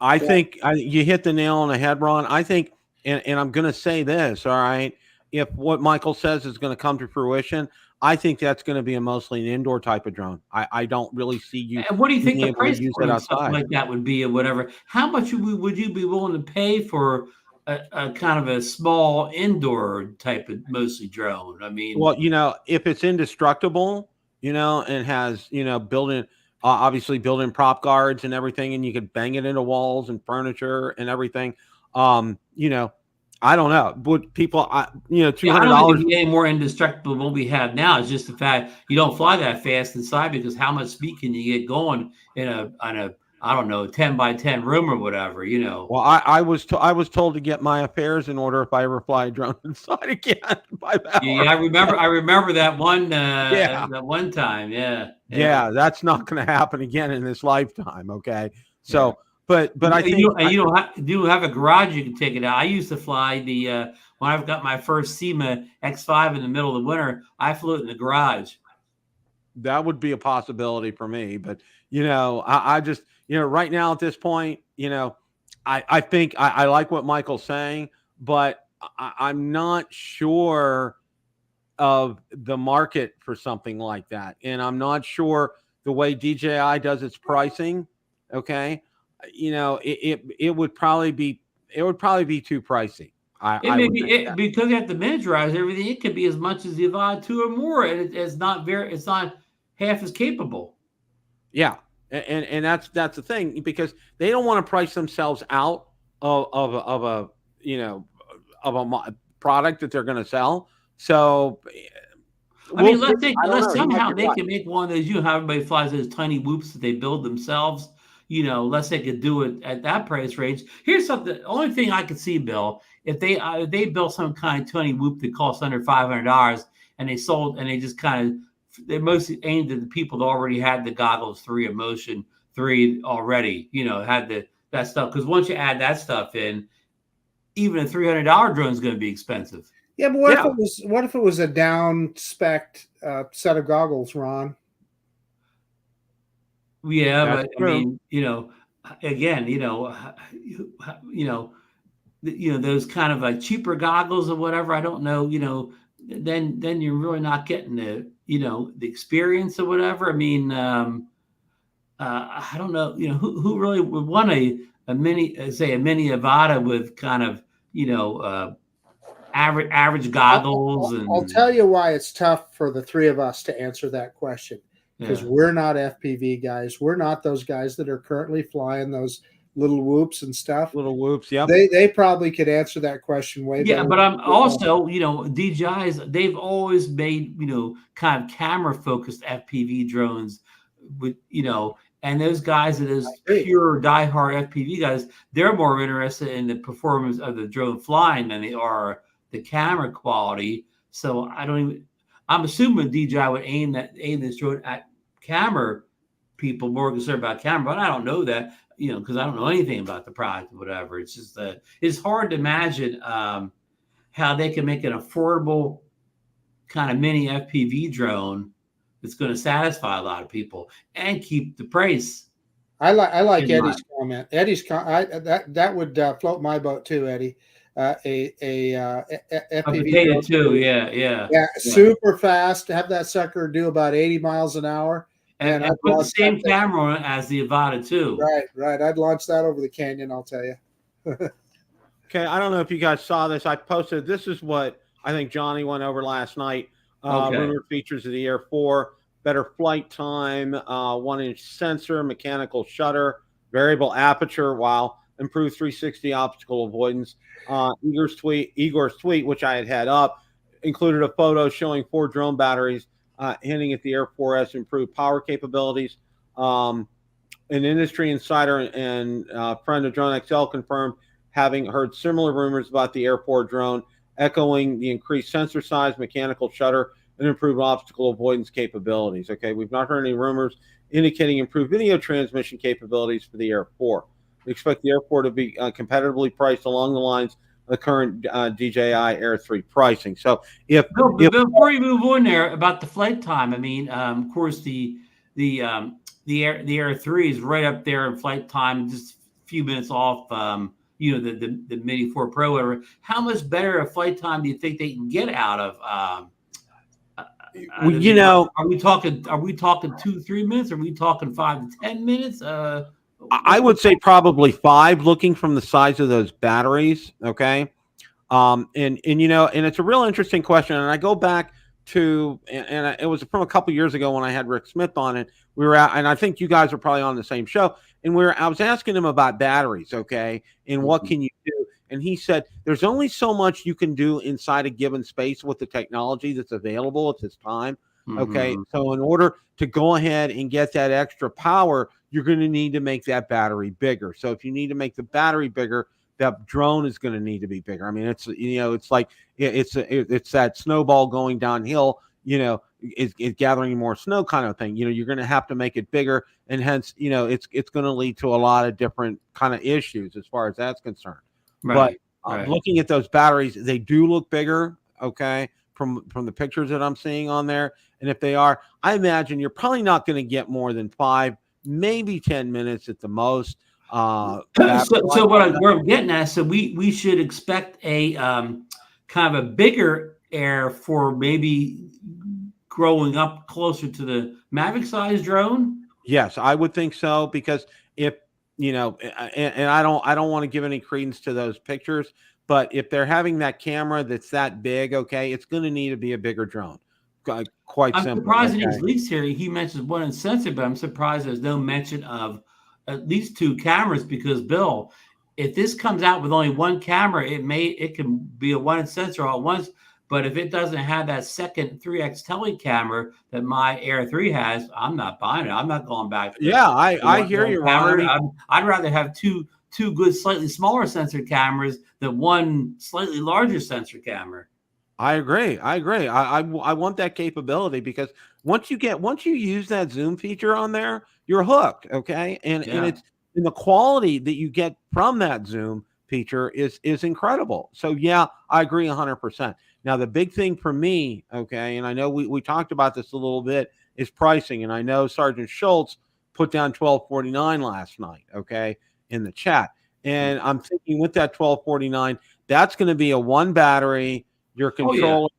I think you hit the nail on the head, Ron. I think, and I'm going to say this, all right, if what Michael says is going to come to fruition, I think that's going to be mostly an indoor type of drone. I don't really see you. And what do you think the price point something like that would be, or whatever? How much would you be willing to pay for a kind of a small indoor type of mostly drone. I mean, well, if it's indestructible, and has, built-in, obviously built-in prop guards and everything, and you could bang it into walls and furniture and everything. I don't know. Would people, $200? I don't think it'd be any more indestructible than what we have now. It's just the fact you don't fly that fast inside, because how much speed can you get going on a I don't know, 10 by 10 room or whatever, Well, I was told to get my affairs in order if I ever fly a drone inside again. By that I remember that one. Yeah. That one time. Yeah, that's not going to happen again in this lifetime. Okay, so but I think you do have a garage you can take it out. I used to fly the when I've got my first SEMA X5 in the middle of the winter. I flew it in the garage. That would be a possibility for me, but I just right now at this point, I think I like what Michael's saying, but I'm not sure of the market for something like that, and I'm not sure the way DJI does its pricing. Okay, it would probably be too pricey. Because you have to miniaturize everything. It could be as much as the Avata 2 or more, and it's not half as capable. Yeah, and that's the thing, because they don't want to price themselves out of a product that they're going to sell. So, let's somehow they can make one of those. How everybody flies those tiny whoops that they build themselves. Unless they could do it at that price range. Here's something. The only thing I could see, Bill, if they built some kind of tiny whoop that costs under $500, and they just kind of, they mostly aimed at the people that already had the goggles 3 of motion 3 already. Had that stuff, because once you add that stuff in, even a $300 drone is going to be expensive. Yeah, but what if it was a down spec set of goggles, Ron? Yeah, That's but true. I mean, again, those kind of like cheaper goggles or whatever. I don't know, then you're really not getting the experience or whatever. I mean, I don't know, who really would want a mini Avata with kind of, average goggles. I'll tell you why it's tough for the three of us to answer that question. Because we're not FPV guys. We're not those guys that are currently flying those little whoops and stuff. Little whoops, yeah. They probably could answer that question way better. Yeah, but I'm also, DJI's, they've always made, kind of camera-focused FPV drones with, and those guys that is pure diehard FPV guys, they're more interested in the performance of the drone flying than they are the camera quality. So I'm assuming DJI would aim this drone at camera people, more concerned about camera, but I don't know that, because I don't know anything about the product or whatever. It's just that it's hard to imagine how they can make an affordable kind of mini FPV drone that's going to satisfy a lot of people and keep the price. I like Eddie's comment. That would float my boat too, Eddie. FPV drone too. Yeah. Super fast. Have that sucker do about 80 miles an hour. And put the same camera as the Avata 2. Right. I'd launch that over the canyon, I'll tell you. Okay, I don't know if you guys saw this. I posted, this is what I think Johnny went over last night. Rumored features of the Air 4, better flight time, 1-inch sensor, mechanical shutter, variable aperture, improved 360 optical avoidance. Igor's tweet, which I had up, included a photo showing 4 drone batteries, hinting at the Air 4's improved power capabilities. An industry insider and friend of Drone XL confirmed having heard similar rumors about the Air 4 drone, echoing the increased sensor size, mechanical shutter, and improved obstacle avoidance capabilities. Okay, we've not heard any rumors indicating improved video transmission capabilities for the Air 4. We expect the Air 4 to be competitively priced along the lines of the current DJI Air 3 pricing. So before you move on there about the flight time, I mean, of course, the Air 3 is right up there in flight time, just a few minutes off, the Mini 4 Pro, whatever. How much better a flight time do you think they can get out of? Are we talking 2-3 minutes? Are we talking 5 to 10 minutes? I would say probably 5, looking from the size of those batteries. Okay. And it's a real interesting question. And I go back to, it was from a couple years ago when I had Rick Smith on it. We were out, and I think you guys were probably on the same show. And I was asking him about batteries. Okay. And what can you do? And he said, there's only so much you can do inside a given space with the technology that's available at this time. Okay. So in order to go ahead and get that extra power, you're going to need to make that battery bigger. So if you need to make the battery bigger, that drone is going to need to be bigger. I mean, it's like it's that snowball going downhill. It's gathering more snow kind of thing. You're going to have to make it bigger, and hence, it's going to lead to a lot of different kind of issues as far as that's concerned. Right. But looking at those batteries, they do look bigger. Okay, from the pictures that I'm seeing on there, and if they are, I imagine you're probably not going to get more than 5, maybe 10 minutes at the most. So what I'm getting at, so we should expect a kind of a bigger Air for maybe growing up closer to the Mavic size drone. Yes, I would think so, because if and I don't want to give any credence to those pictures, but if they're having that camera that's that big, okay, it's going to need to be a bigger drone. Quite I'm simple. surprised in his leaks here he mentions 1 sensor, but I'm surprised there's no mention of at least 2 cameras, because Bill, if this comes out with only 1 camera, it can be a 1 sensor all at once. But if it doesn't have that second 3x tele camera that my Air 3 has, I'm not buying it. I'm not going back. I hear you, Ron. I'd rather have two good, slightly smaller sensor cameras than 1 slightly larger sensor camera. I agree. I want that capability, because once you use that zoom feature on there, you're hooked. Okay. And it's in the quality that you get from that zoom feature is incredible. So yeah, I agree 100%. Now, the big thing for me, okay, and I know we talked about this a little bit, is pricing. And I know Sergeant Schultz put down $1249 last night, okay, in the chat. And I'm thinking with that $1249, that's going to be a 1 battery, your controller,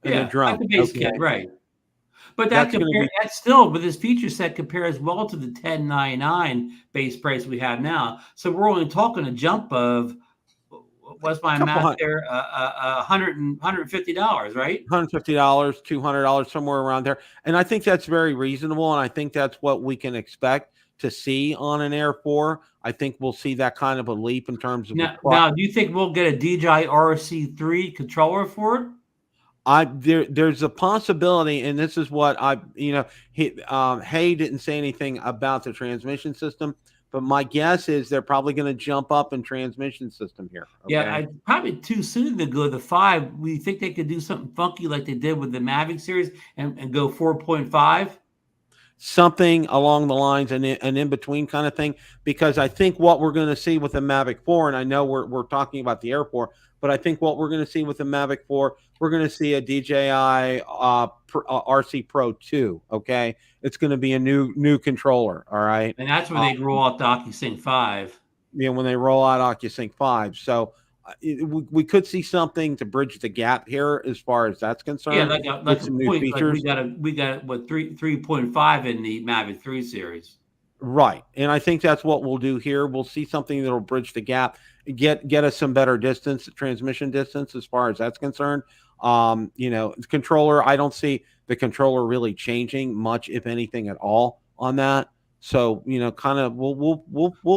and a drone. Like the base kit, right. But that still, with this feature set, compares well to the $1099 base price we have now. So we're only talking a jump of, what's my math there? $150, right? $150, $200, somewhere around there. And I think that's very reasonable. And I think that's what we can expect to see on an Air 4. I think we'll see that kind of a leap in terms of. Now, do you think we'll get a DJI RC3 controller for it? There's a possibility, and this is what Hay didn't say anything about the transmission system, but my guess is they're probably going to jump up in transmission system here. Okay? Yeah, probably too soon to go to the 5. We think they could do something funky like they did with the Mavic series and go 4.5. Something along the lines, an in-between kind of thing, because I think what we're going to see with the Mavic 4, and I know we're talking about the Air 4, but I think what we're going to see with the Mavic 4, we're going to see a DJI RC Pro 2, okay? It's going to be a new controller, all right? And that's when they roll out the OcuSync 5. Yeah, when they roll out OcuSync 5. So we could see something to bridge the gap here as far as that's concerned. Yeah, like some new features. Like we got what 3.5 in the Mavic 3 series. Right. And I think that's what we'll do here. We'll see something that'll bridge the gap, get us some better transmission distance as far as that's concerned. Controller, I don't see the controller really changing much, if anything at all, on that. So, kind of we'll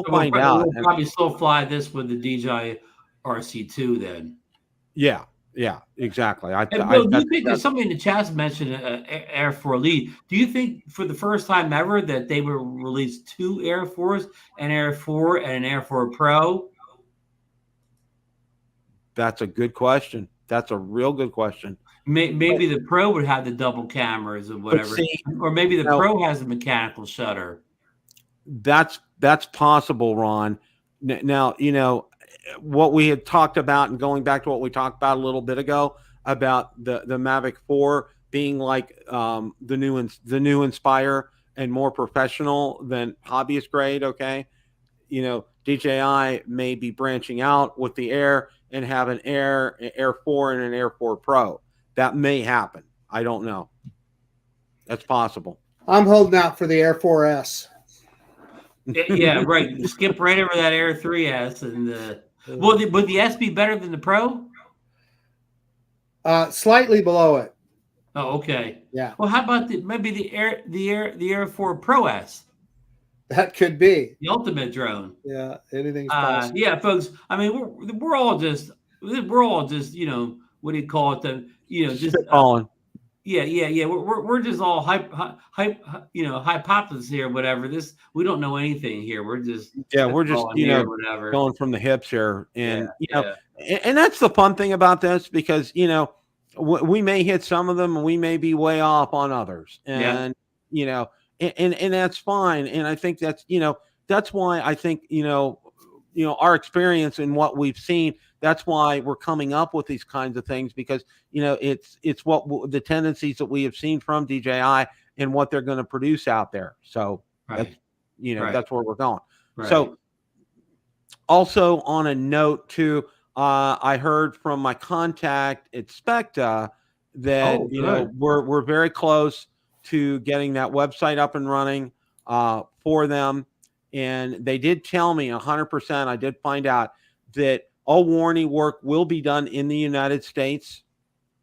find out. We'll probably still fly this with the DJI RC2 then. Yeah, exactly. Do you think there's something in the chat mentioned Air 4 Elite? Do you think for the first time ever that they will release 2 Air 4s, an Air 4 and an Air 4 Pro? That's a good question. That's a real good question. Maybe the Pro would have the double cameras or whatever, or maybe the Pro has a mechanical shutter. That's possible, Ron. Now, what we had talked about, and going back to what we talked about a little bit ago about the Mavic 4 being like the new Inspire and more professional than hobbyist grade. Okay, DJI may be branching out with the Air and have an Air 4 and an Air 4 Pro. That may happen. I don't know. That's possible. I'm holding out for the Air 4S. Yeah, right. Skip right over that Air 3S. And would the S be better than the Pro? Slightly below it. Oh, okay. Yeah. Well, how about maybe the Air 4 Pro S? That could be The ultimate drone. Yeah, anything's possible. Yeah, folks. I mean, we're all just you know, what do you call it? Just spitballing. Yeah. We're just all hype, hypothesis here, whatever. We don't know anything here. We're just we're just whatever, going from the hips here, and and that's the fun thing about this, because we may hit some of them and we may be way off on others, and and that's fine. And I think that's that's why I think our experience and what we've seen. That's why we're coming up with these kinds of things, because it's what the tendencies that we have seen from DJI and what they're going to produce out there. So that's that's where we're going. Right. So also on a note too, I heard from my contact at Specta that we're very close to getting that website up and running for them, and they did tell me 100%. I did find out that all warranty work will be done in the United States,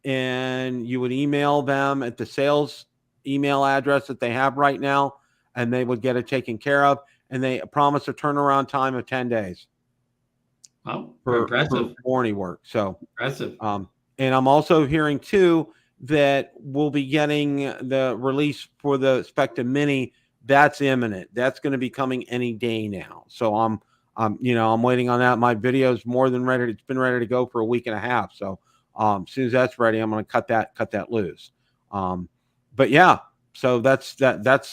and you would email them at the sales email address that they have right now, and they would get it taken care of, and they promise a turnaround time of 10 days. Wow, impressive. For warranty work. So impressive. And I'm also hearing too that we'll be getting the release for the Specta Mini. That's imminent. That's going to be coming any day now. So I'm waiting on that. My video is more than ready. It's been ready to go for a week and a half. So as soon as that's ready, I'm going to cut that loose. But yeah, so that's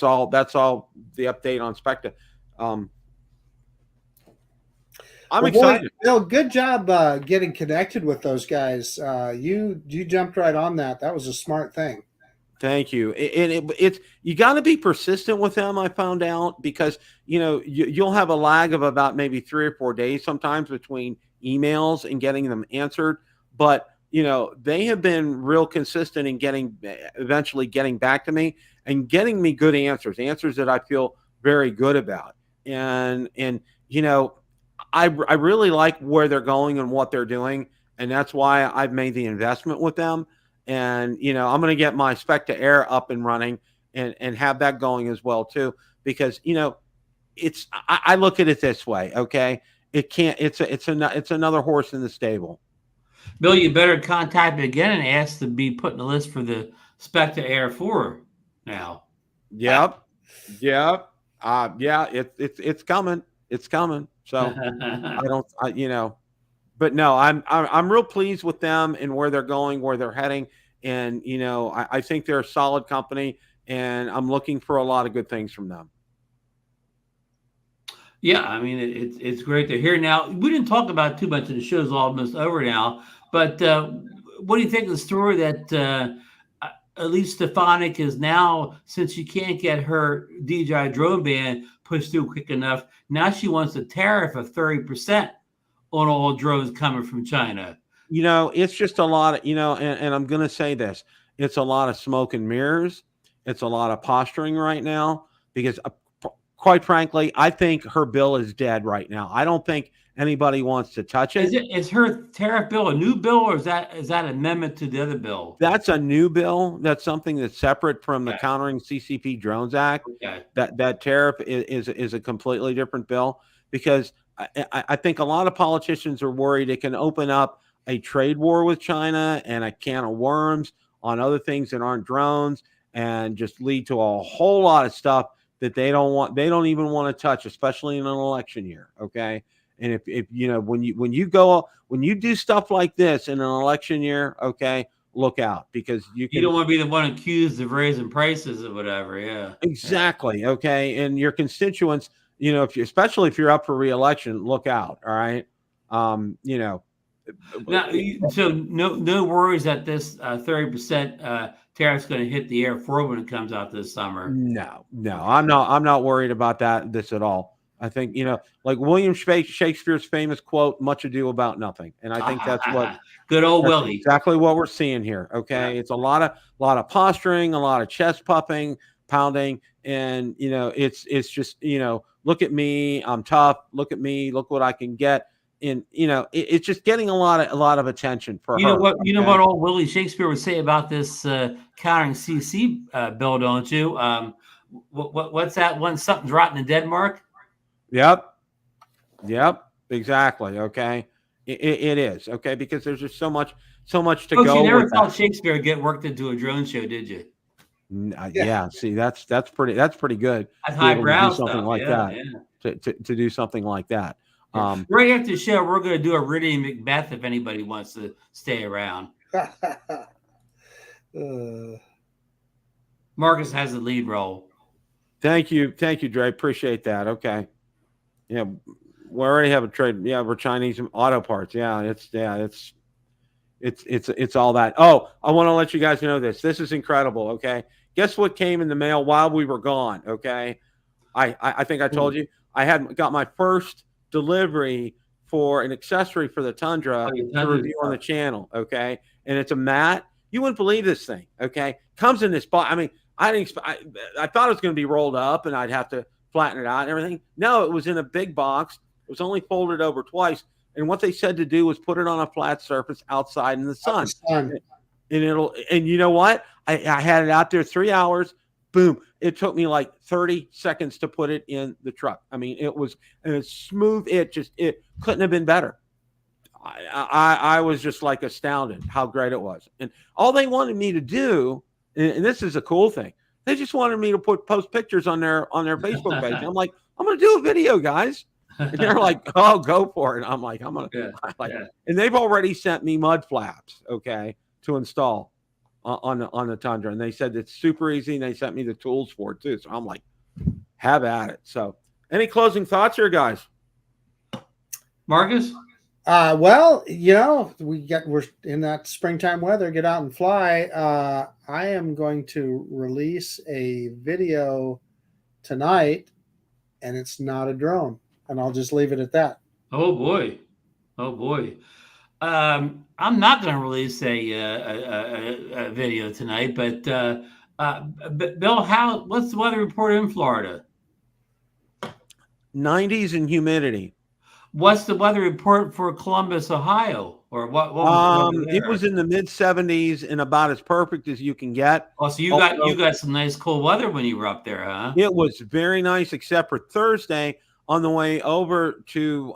all the update on Specta. I'm excited. Bill, good job getting connected with those guys. You jumped right on that. That was a smart thing. Thank you. It's you got to be persistent with them. I found out, because you'll have a lag of about maybe 3 or 4 days sometimes between emails and getting them answered. But they have been real consistent in eventually getting back to me and getting me good answers that I feel very good about. And I really like where they're going and what they're doing, and that's why I've made the investment with them. And I'm going to get my Specta Air up and running and have that going as well too, because I look at it this way. Okay, it's another horse in the stable. Bill, you better contact me again and ask to be put in the list for the Specta Air 4 now. Yep. Yeah, it's coming. It's coming. So but no, I'm real pleased with them and where they're going, where they're heading. And, I think they're a solid company, and I'm looking for a lot of good things from them. Yeah, I mean, it's great to hear. Now, we didn't talk about too much, of the show's almost over now, but what do you think of the story that Elise Stefanik is now, since she can't get her DJI drone ban pushed through quick enough, now she wants a tariff of 30% on all drones coming from China? It's just a lot of, and I'm going to say this, it's a lot of smoke and mirrors. It's a lot of posturing right now, because quite frankly, I think her bill is dead right now. I don't think anybody wants to touch it. Is her tariff bill a new bill, or is that an amendment to the other bill? That's a new bill. That's something that's separate from the Countering CCP Drones Act. Okay. That tariff is a completely different bill, because I think a lot of politicians are worried it can open up a trade war with China and a can of worms on other things that aren't drones, and just lead to a whole lot of stuff that they don't even want to touch, especially in an election year. Okay. And if when you do stuff like this in an election year, okay, look out, because you don't want to be the one accused of raising prices or whatever. Yeah, exactly. Okay. And your constituents, especially if you're up for re-election, look out. All right. Now, so no worries that this 30% tariff's going to hit the Air 4 when it comes out this summer. No, I'm not worried about this at all. I think, like William Shakespeare's famous quote, "Much ado about nothing." And I think that's what good old Willie. Exactly what we're seeing here. Okay. Yeah. It's a lot of posturing, a lot of chest puffing, pounding. And, it's just, look at me, I'm tough. Look at me, look what I can get. And it's just getting a lot of attention for her. You know what old Willie Shakespeare would say about this countering CC bill, don't you? What's that one? Something's rotten in Denmark. Yep, exactly. Okay, it is okay because there's just so much to go. You never felt Shakespeare get worked into a drone show, did you? Yeah. See, that's pretty good. That's highbrow something stuff. like that. Yeah. To do something like that. Right after the show, we're going to do a Ridley Macbeth if anybody wants to stay around. Marcus has the lead role. Thank you, Dre. Appreciate that. Okay. Yeah, we already have a trade. Yeah, we're Chinese auto parts. Yeah, it's all that. Oh, I want to let you guys know this. This is incredible. Okay. Guess what came in the mail while we were gone? Okay. I think I told you I had got my first delivery for an accessory for the Tundra to review on the channel. Okay. And it's a mat. You wouldn't believe this thing. Okay. Comes in this box. I mean, I didn't I thought it was going to be rolled up and I'd have to flatten it out and everything. No, it was in a big box. It was only folded over twice. And what they said to do was put it on a flat surface outside in the sun. And you know what? I had it out there 3 hours. Boom. It took me like 30 seconds to put it in the truck. I mean, it was smooth. It couldn't have been better. I was just like astounded how great it was. And all they wanted me to do, and this is a cool thing, they just wanted me to post pictures on their Facebook page. I'm like, I'm going to do a video, guys. And they're like, oh, go for it. I'm like, and they've already sent me mud flaps, okay, to install on the Tundra. And they said it's super easy. And they sent me the tools for it too. So I'm like, have at it. So any closing thoughts here, guys? Marcus? Well, we're in that springtime weather, get out and fly. I am going to release a video tonight and it's not a drone. And I'll just leave it at that. Oh boy. I'm not going to release a video tonight, but Bill, what's the weather report in Florida? 90s and humidity. What's the weather report for Columbus, Ohio? Or what it was in the mid 70s and about as perfect as you can get. Oh, so you got some nice cool weather when you were up there, huh? It was very nice, except for Thursday on the way over to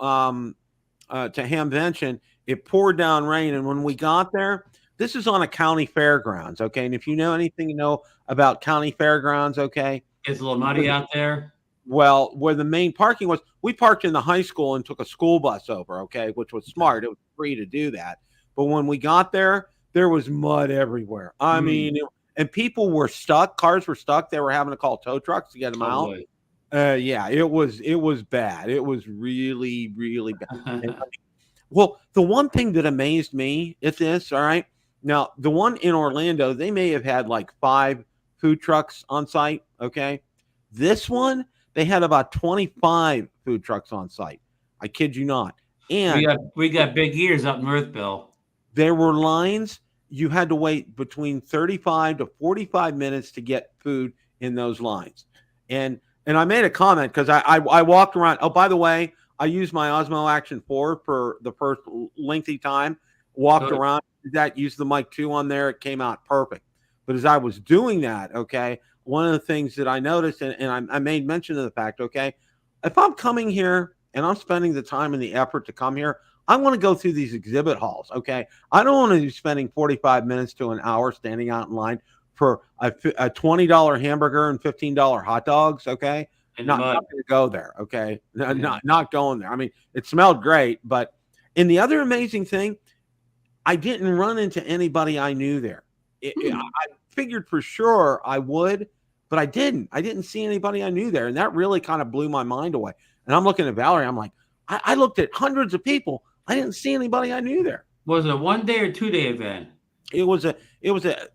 Hamvention. It poured down rain, and when we got there, this is on a county fairgrounds, okay? And if you know anything, you know about county fairgrounds, okay? It's a little muddy out there. Well, where the main parking was, we parked in the high school and took a school bus over, okay, which was smart. It was free to do that. But when we got there, there was mud everywhere. I mean, and people were stuck. Cars were stuck. They were having to call tow trucks to get them out. Boy. Yeah, it was bad. It was really, really bad. Well, the one thing that amazed me at this, all right, now the one in Orlando, they may have had like 5 food trucks on site, okay? This one, they had about 25 food trucks on site. I kid you not. And we got big ears up north, Bill. There were lines. You had to wait between 35 to 45 minutes to get food in those lines. And I made a comment because I walked around. Oh, by the way, I used my Osmo Action 4 for the first lengthy time. Walked around, used the mic 2 on there. It came out perfect. But as I was doing that, okay, one of the things that I noticed, and I made mention of the fact, okay, if I'm coming here and I'm spending the time and the effort to come here, I want to go through these exhibit halls, okay? I don't want to be spending 45 minutes to an hour standing out in line for a $20 hamburger and $15 hot dogs, okay? Not going to go there, okay? Not going there. I mean, it smelled great, but and the other amazing thing, I didn't run into anybody I knew there. I figured for sure I would, but I didn't. I didn't see anybody I knew there, and that really kind of blew my mind away. And I'm looking at Valerie. I'm like, I looked at hundreds of people. I didn't see anybody I knew there. Was it a 1-day or 2-day event? It was a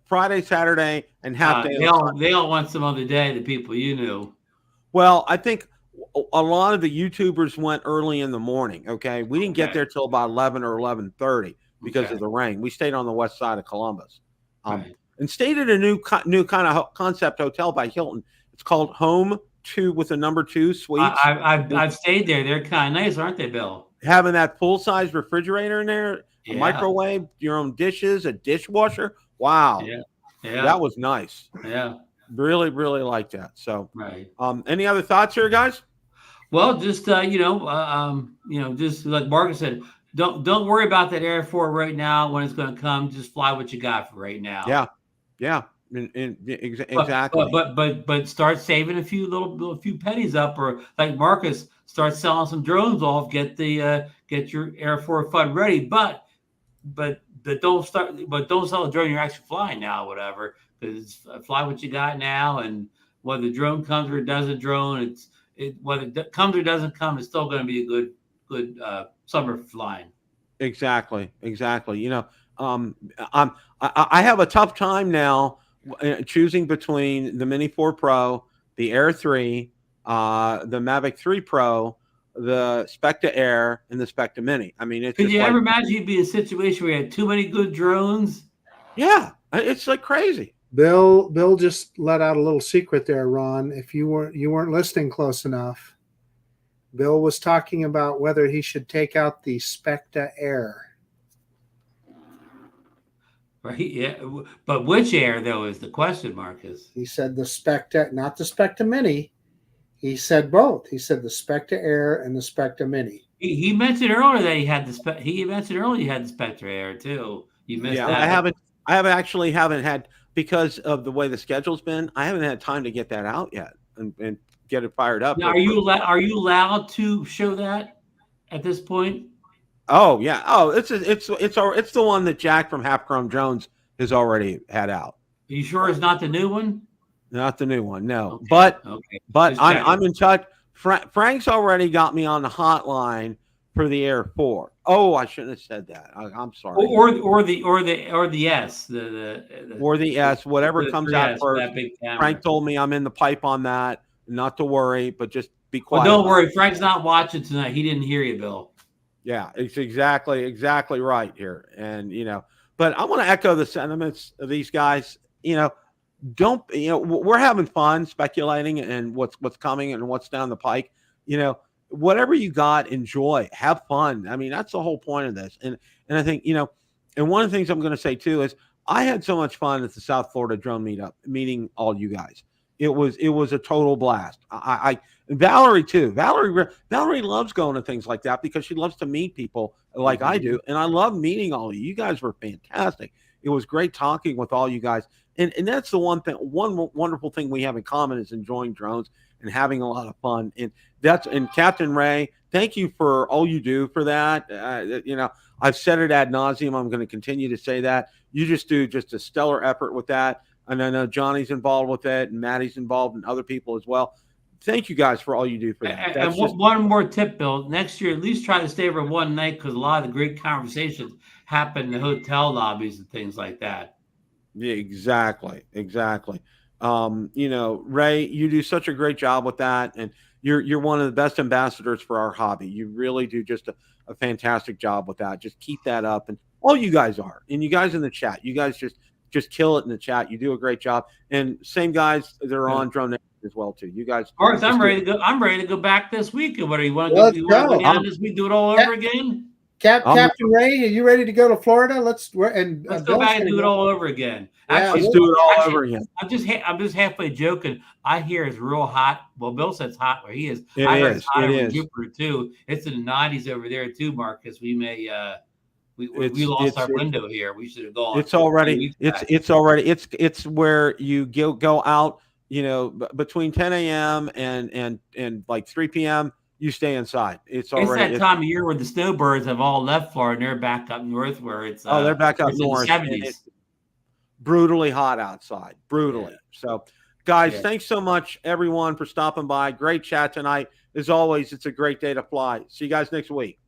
Friday, Saturday, and half day. They all went some other day. The people you knew. Well, I think a lot of the YouTubers went early in the morning. Okay, we didn't get there till about 11 or 11:30 because of the rain. We stayed on the west side of Columbus, and stayed at a new kind of concept hotel by Hilton. It's called Home 2 with the number 2 suites. I've stayed there. They're kind of nice, aren't they, Bill? Having that full-size refrigerator in there, Yeah. a microwave, your own dishes, a dishwasher. Wow. Yeah. That was nice. Yeah. Really, really like that. So, right. Any other thoughts here, guys? Well, just just like Marcus said, don't worry about that Air 4 right now when it's going to come. Just fly what you got for right now. Yeah. Exactly. But start saving a few pennies up, or like Marcus, start selling some drones off. Get your Air 4 fund ready. But don't sell a drone you're actually flying now, whatever. Because fly what you got now, and whether the drone comes or doesn't drone, whether it comes or doesn't come, it's still going to be a good summer flying. Exactly. I have a tough time now choosing between the Mini 4 Pro, the Air 3, the Mavic 3 Pro, the Specta Air, and the Specta Mini. I mean, could you ever imagine you'd be in a situation where you had too many good drones? Yeah, it's like crazy. Bill just let out a little secret there, Ron. If you weren't listening close enough, Bill was talking about whether he should take out the Specta Air. Right, yeah, but which Air though is the question, Marcus? He said the Specta, not the Specta Mini. He said both. He said the Specta Air and the Specta Mini. He mentioned earlier that he mentioned earlier he had the Spectra Air too. You missed that. I haven't had, because of the way the schedule's been, I haven't had time to get that out yet and get it fired up. Now, are you allowed to show that at this point? Oh yeah. Oh, it's the one that Jack from Half Chrome Jones has already had out. Are you sure it's not the new one? Not the new one, no. Okay. But I'm in touch. Frank's already got me on the hotline for the Air 4. Oh, I shouldn't have said that. I'm sorry. Or the S, the S, whatever comes out first. Frank told me I'm in the pipe on that. Not to worry, but just be quiet. Well, don't worry. Frank's not watching tonight. He didn't hear you, Bill. Yeah, it's exactly right here. And but I want to echo the sentiments of these guys. We're having fun speculating and what's coming and what's down the pike. Whatever you got, enjoy, have fun. I mean, that's the whole point of this. And I think, and one of the things I'm going to say too is I had so much fun at the South Florida drone meetup, meeting all you guys. It was a total blast. And Valerie too. Valerie loves going to things like that because she loves to meet people like I do. And I love meeting all of you. You guys were fantastic. It was great talking with all you guys. And that's the one wonderful thing we have in common is enjoying drones and having a lot of fun. And Captain Ray, thank you for all you do for that. I've said it ad nauseum. I'm going to continue to say that. You just do a stellar effort with that. And I know Johnny's involved with it, and Maddie's involved, and other people as well. Thank you guys for all you do for that. And one more tip, Bill. Next year, at least try to stay for one night because a lot of the great conversations happen in the hotel lobbies and things like that. Yeah, exactly. Ray, you do such a great job with that, and you're one of the best ambassadors for our hobby. You really do just a fantastic job with that. Just keep that up, and all you guys are, and you guys in the chat, you guys just kill it in the chat. You do a great job, and same guys that are on Drone Nation as well too. You guys, Marcus, I'm ready to go back this week. What do you want to go down this week? Do it all over again? Captain Ray, are you ready to go to Florida? Let's go back and do it all over again. Yeah, let's do it all over again. I'm just halfway joking. I hear it's real hot. Well, Bill says hot where he is. It is. Jupiter too. It's in the 90s over there too, Marcus. We may we lost our window here. We should have gone. It's where you go out. Between 10 a.m. and like 3 p.m. you stay inside. It's that time of year where the snowbirds have all left Florida and they're back up north where it's they're back up north. It's brutally hot outside. Brutally. Yeah. So guys, thanks so much everyone for stopping by. Great chat tonight. As always, it's a great day to fly. See you guys next week.